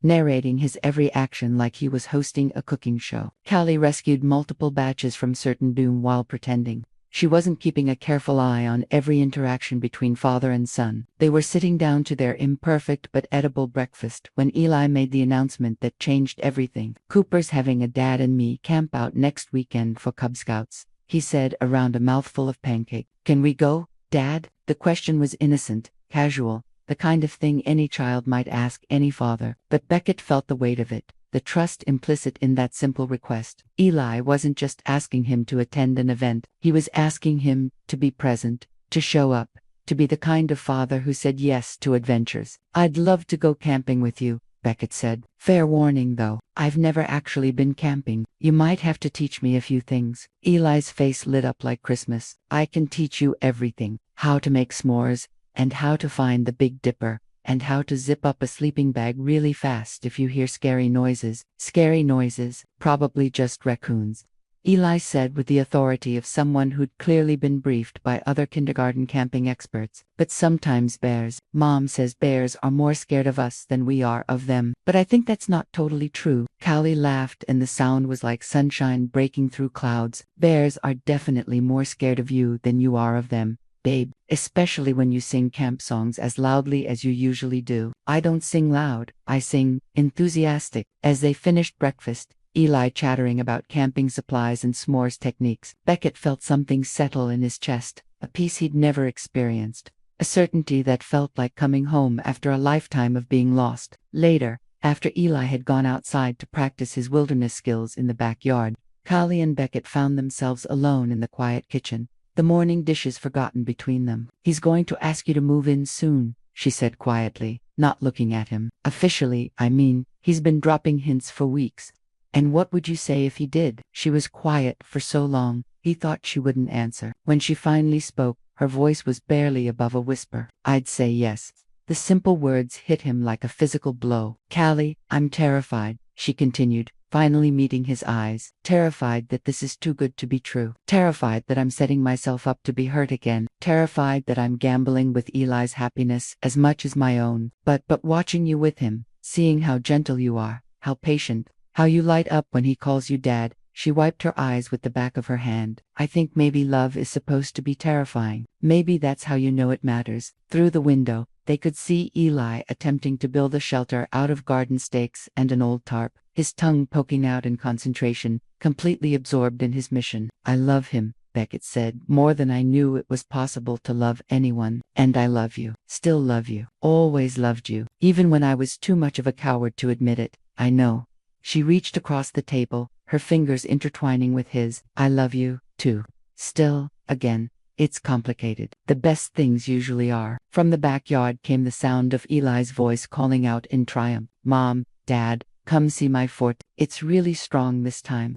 narrating his every action like he was hosting a cooking show. Callie rescued multiple batches from certain doom while pretending she wasn't, keeping a careful eye on every interaction between father and son. They were sitting down to their imperfect but edible breakfast when Eli made the announcement that changed everything. Cooper's having a dad and me camp out next weekend for Cub Scouts, he said around a mouthful of pancake. Can we go, Dad? The question was innocent, casual, the kind of thing any child might ask any father. But Beckett felt the weight of it, the trust implicit in that simple request. Eli wasn't just asking him to attend an event, he was asking him to be present, to show up, to be the kind of father who said yes to adventures. I'd love to go camping with you, Beckett said. Fair warning though, I've never actually been camping. You might have to teach me a few things. Eli's face lit up like Christmas. I can teach you everything. How to make s'mores, and how to find the Big Dipper, and how to zip up a sleeping bag really fast if you hear scary noises. Scary noises, probably just raccoons, Eli said with the authority of someone who'd clearly been briefed by other kindergarten camping experts. But sometimes bears. Mom says bears are more scared of us than we are of them. But I think that's not totally true. Callie laughed and the sound was like sunshine breaking through clouds. Bears are definitely more scared of you than you are of them. babe, especially when you sing camp songs as loudly as you usually do. I don't sing loud, I sing enthusiastic. As they finished breakfast, Eli chattering about camping supplies and s'mores techniques, Beckett felt something settle in his chest, a peace he'd never experienced. A certainty that felt like coming home after a lifetime of being lost. Later, after Eli had gone outside to practice his wilderness skills in the backyard, Callie and Beckett found themselves alone in the quiet kitchen, the morning dishes forgotten between them. "He's going to ask you to move in soon," she said quietly, not looking at him. "Officially, I mean, he's been dropping hints for weeks." "And what would you say if he did?" She was quiet for so long, he thought she wouldn't answer. When she finally spoke, her voice was barely above a whisper. "I'd say yes." The simple words hit him like a physical blow. "Callie, I'm terrified," she continued, finally meeting his eyes. "Terrified that this is too good to be true. Terrified that I'm setting myself up to be hurt again. Terrified that I'm gambling with Eli's happiness as much as my own. But watching you with him, seeing how gentle you are, how patient, how you light up when he calls you dad." She wiped her eyes with the back of her hand. "I think maybe love is supposed to be terrifying. Maybe that's how you know it matters." Through the window, they could see Eli attempting to build a shelter out of garden stakes and an old tarp, his tongue poking out in concentration, completely absorbed in his mission. "I love him," Beckett said, "more than I knew it was possible to love anyone. And I love you. Still love you. Always loved you. Even when I was too much of a coward to admit it. I know." She reached across the table, her fingers intertwining with his. "I love you, too. Still, again. It's complicated. The best things usually are." From the backyard came the sound of Eli's voice calling out in triumph. "Mom, Dad, come see my fort. It's really strong this time.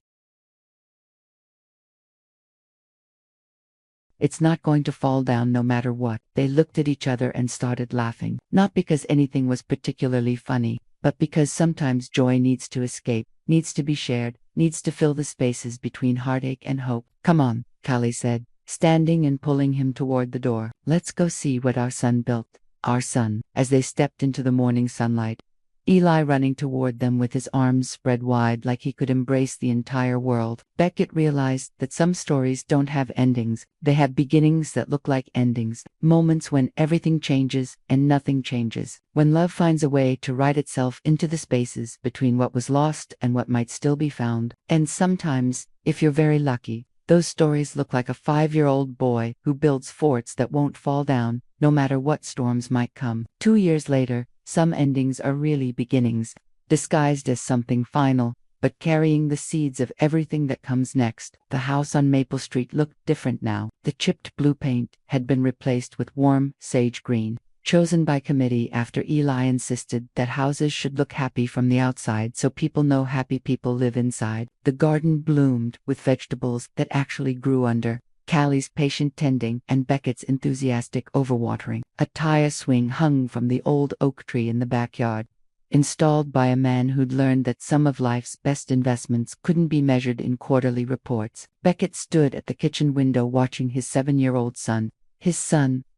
It's not going to fall down no matter what." They looked at each other and started laughing. Not because anything was particularly funny, but because sometimes joy needs to escape, needs to be shared, needs to fill the spaces between heartache and hope. "Come on," Callie said, standing and pulling him toward the door. "Let's go see what our son built." Our son. As they stepped into the morning sunlight, Eli running toward them with his arms spread wide like he could embrace the entire world, Beckett realized that some stories don't have endings. They have beginnings that look like endings, moments when everything changes and nothing changes, when love finds a way to write itself into the spaces between what was lost and what might still be found. And sometimes, if you're very lucky, those stories look like a 5-year-old boy who builds forts that won't fall down, no matter what storms might come. 2 years later, some endings are really beginnings, disguised as something final, but carrying the seeds of everything that comes next. The house on Maple Street looked different now. The chipped blue paint had been replaced with warm sage green, chosen by committee after Eli insisted that houses should look happy from the outside so people know happy people live inside. The garden bloomed with vegetables that actually grew under Callie's patient tending and Beckett's enthusiastic overwatering. A tire swing hung from the old oak tree in the backyard, installed by a man who'd learned that some of life's best investments couldn't be measured in quarterly reports. Beckett stood at the kitchen window watching his 7-year-old son,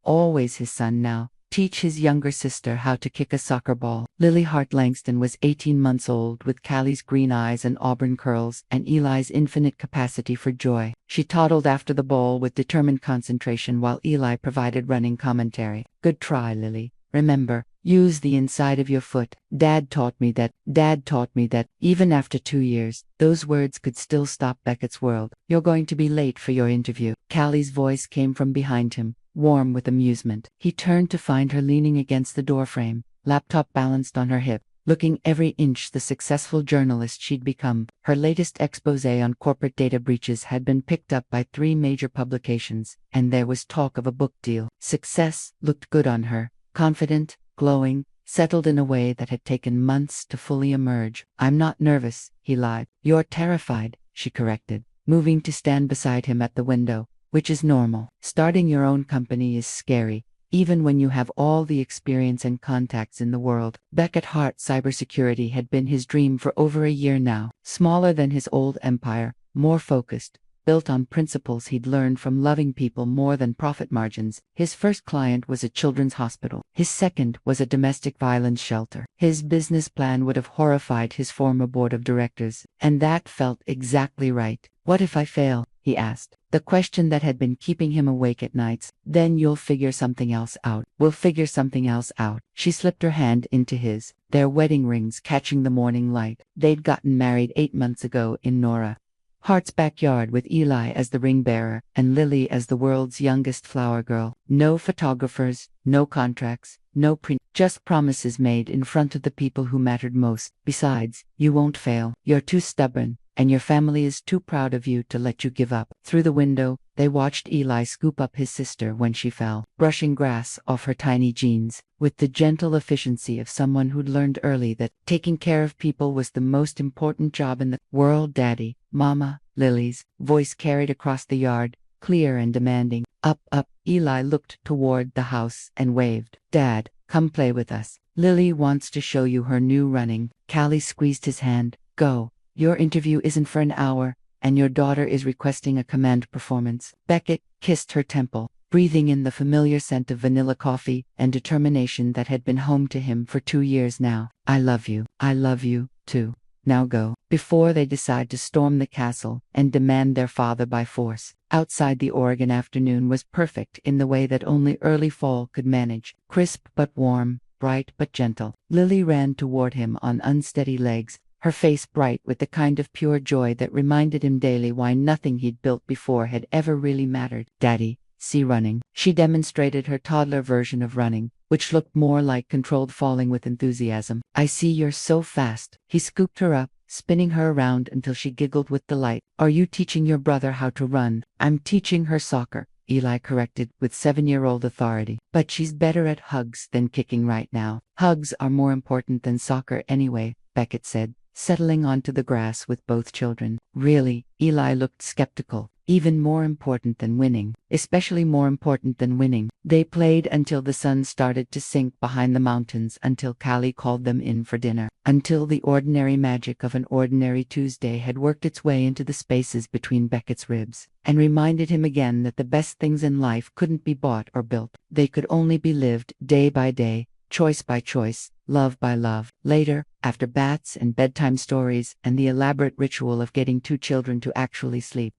always his son now, teach his younger sister how to kick a soccer ball. Lily Hart Langston was 18 months old with Callie's green eyes and auburn curls and Eli's infinite capacity for joy. She toddled after the ball with determined concentration while Eli provided running commentary. "Good try, Lily. Remember, use the inside of your foot. Dad taught me that. Even after 2 years, those words could still stop Beckett's world. "You're going to be late for your interview." Callie's voice came from behind him, warm with amusement. He turned to find her leaning against the doorframe, laptop balanced on her hip, looking every inch the successful journalist she'd become. Her latest exposé on corporate data breaches had been picked up by 3 major publications, and there was talk of a book deal. Success looked good on her, confident, glowing, settled in a way that had taken months to fully emerge. "I'm not nervous," he lied. "You're terrified," she corrected, moving to stand beside him at the window. "Which is normal. Starting your own company is scary, even when you have all the experience and contacts in the world." Beckett Hart cybersecurity had been his dream for over a year now. Smaller than his old empire, more focused, built on principles he'd learned from loving people more than profit margins. His first client was a children's hospital. His second was a domestic violence shelter. His business plan would have horrified his former board of directors, and that felt exactly right. "What if I fail?" he asked. The question that had been keeping him awake at nights. Then you'll figure something else out. We'll figure something else out. She slipped her hand into his, their wedding rings catching the morning light. They'd gotten married 8 months ago in Nora Hart's backyard, with Eli as the ring bearer and Lily as the world's youngest flower girl. No photographers, no contracts, no just promises made in front of the people who mattered most. Besides, you won't fail. You're too stubborn, and your family is too proud of you to let you give up. Through the window, they watched Eli scoop up his sister when she fell, brushing grass off her tiny jeans, with the gentle efficiency of someone who'd learned early that taking care of people was the most important job in the world. Daddy, Mama, Lily's voice carried across the yard, clear and demanding. Up, up. Eli looked toward the house and waved. Dad, come play with us. Lily wants to show you her new running. Callie squeezed his hand. Go. Your interview isn't for an hour, and your daughter is requesting a command performance. Beckett kissed her temple, breathing in the familiar scent of vanilla coffee and determination that had been home to him for 2 years now. I love you. I love you, too. Now go, before they decide to storm the castle and demand their father by force. Outside, the Oregon afternoon was perfect in the way that only early fall could manage. Crisp but warm, bright but gentle. Lily ran toward him on unsteady legs, her face bright with the kind of pure joy that reminded him daily why nothing he'd built before had ever really mattered. Daddy, see running. She demonstrated her toddler version of running, which looked more like controlled falling with enthusiasm. I see you're so fast. He scooped her up, spinning her around until she giggled with delight. Are you teaching your brother how to run? I'm teaching her soccer, Eli corrected with 7-year-old authority. But she's better at hugs than kicking right now. Hugs are more important than soccer anyway, Beckett said, settling onto the grass with both children. Really? Eli looked skeptical. Even more important than winning. Especially more important than winning. They played until the sun started to sink behind the mountains, until Callie called them in for dinner. Until the ordinary magic of an ordinary Tuesday had worked its way into the spaces between Beckett's ribs, and reminded him again that the best things in life couldn't be bought or built. They could only be lived, day by day, choice by choice, love by love. Later, after baths and bedtime stories and the elaborate ritual of getting 2 children to actually sleep,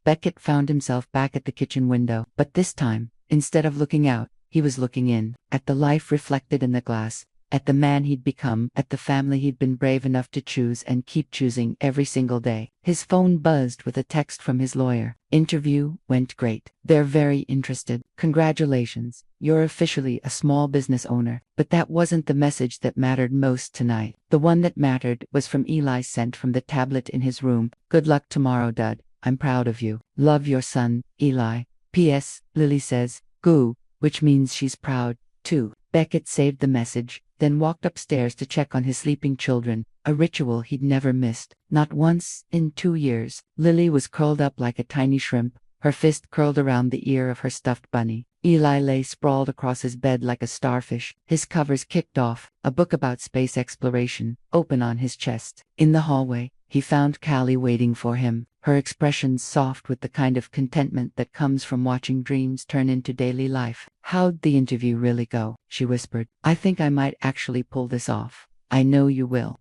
Beckett found himself back at the kitchen window. But this time, instead of looking out, he was looking in, at the life reflected in the glass, at the man he'd become, at the family he'd been brave enough to choose and keep choosing every single day. His phone buzzed with a text from his lawyer. Interview went great. They're very interested. Congratulations. You're officially a small business owner. But that wasn't the message that mattered most tonight. The one that mattered was from Eli, sent from the tablet in his room. Good luck tomorrow, Dud. I'm proud of you. Love your son, Eli. P.S. Lily says, goo, which means she's proud, too. Beckett saved the message, then walked upstairs to check on his sleeping children, a ritual he'd never missed. Not once in 2 years. Lily was curled up like a tiny shrimp, her fist curled around the ear of her stuffed bunny. Eli lay sprawled across his bed like a starfish, his covers kicked off, a book about space exploration, open on his chest. In the hallway, he found Callie waiting for him, her expression soft with the kind of contentment that comes from watching dreams turn into daily life. How'd the interview really go? She whispered. I think I might actually pull this off. I know you will.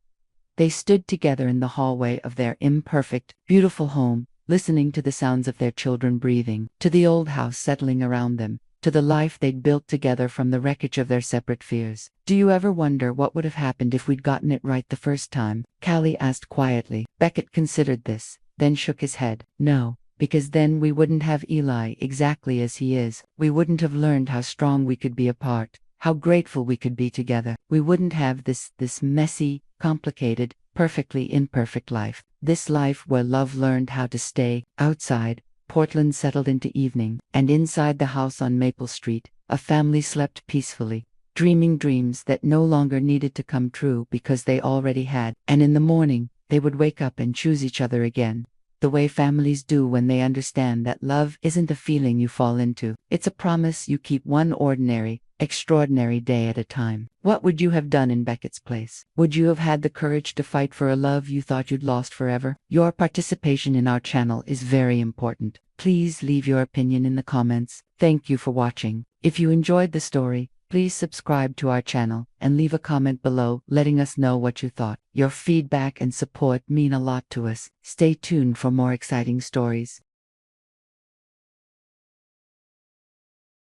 They stood together in the hallway of their imperfect, beautiful home, listening to the sounds of their children breathing, to the old house settling around them, to the life they'd built together from the wreckage of their separate fears. Do you ever wonder what would have happened if we'd gotten it right the first time? Callie asked quietly. Beckett considered this, then shook his head. No, because then we wouldn't have Eli exactly as he is. We wouldn't have learned how strong we could be apart, how grateful we could be together. We wouldn't have this messy, complicated, perfectly imperfect life. This life where love learned how to stay. Outside, Portland settled into evening, and inside the house on Maple Street, a family slept peacefully, dreaming dreams that no longer needed to come true because they already had. And in the morning, they would wake up and choose each other again, the way families do when they understand that love isn't a feeling you fall into. It's a promise you keep, one ordinary, extraordinary day at a time. What would you have done in Beckett's place? Would you have had the courage to fight for a love you thought you'd lost forever? Your participation in our channel is very important. Please leave your opinion in the comments. Thank you for watching. If you enjoyed the story, please subscribe to our channel and leave a comment below letting us know what you thought. Your feedback and support mean a lot to us. Stay tuned for more exciting stories.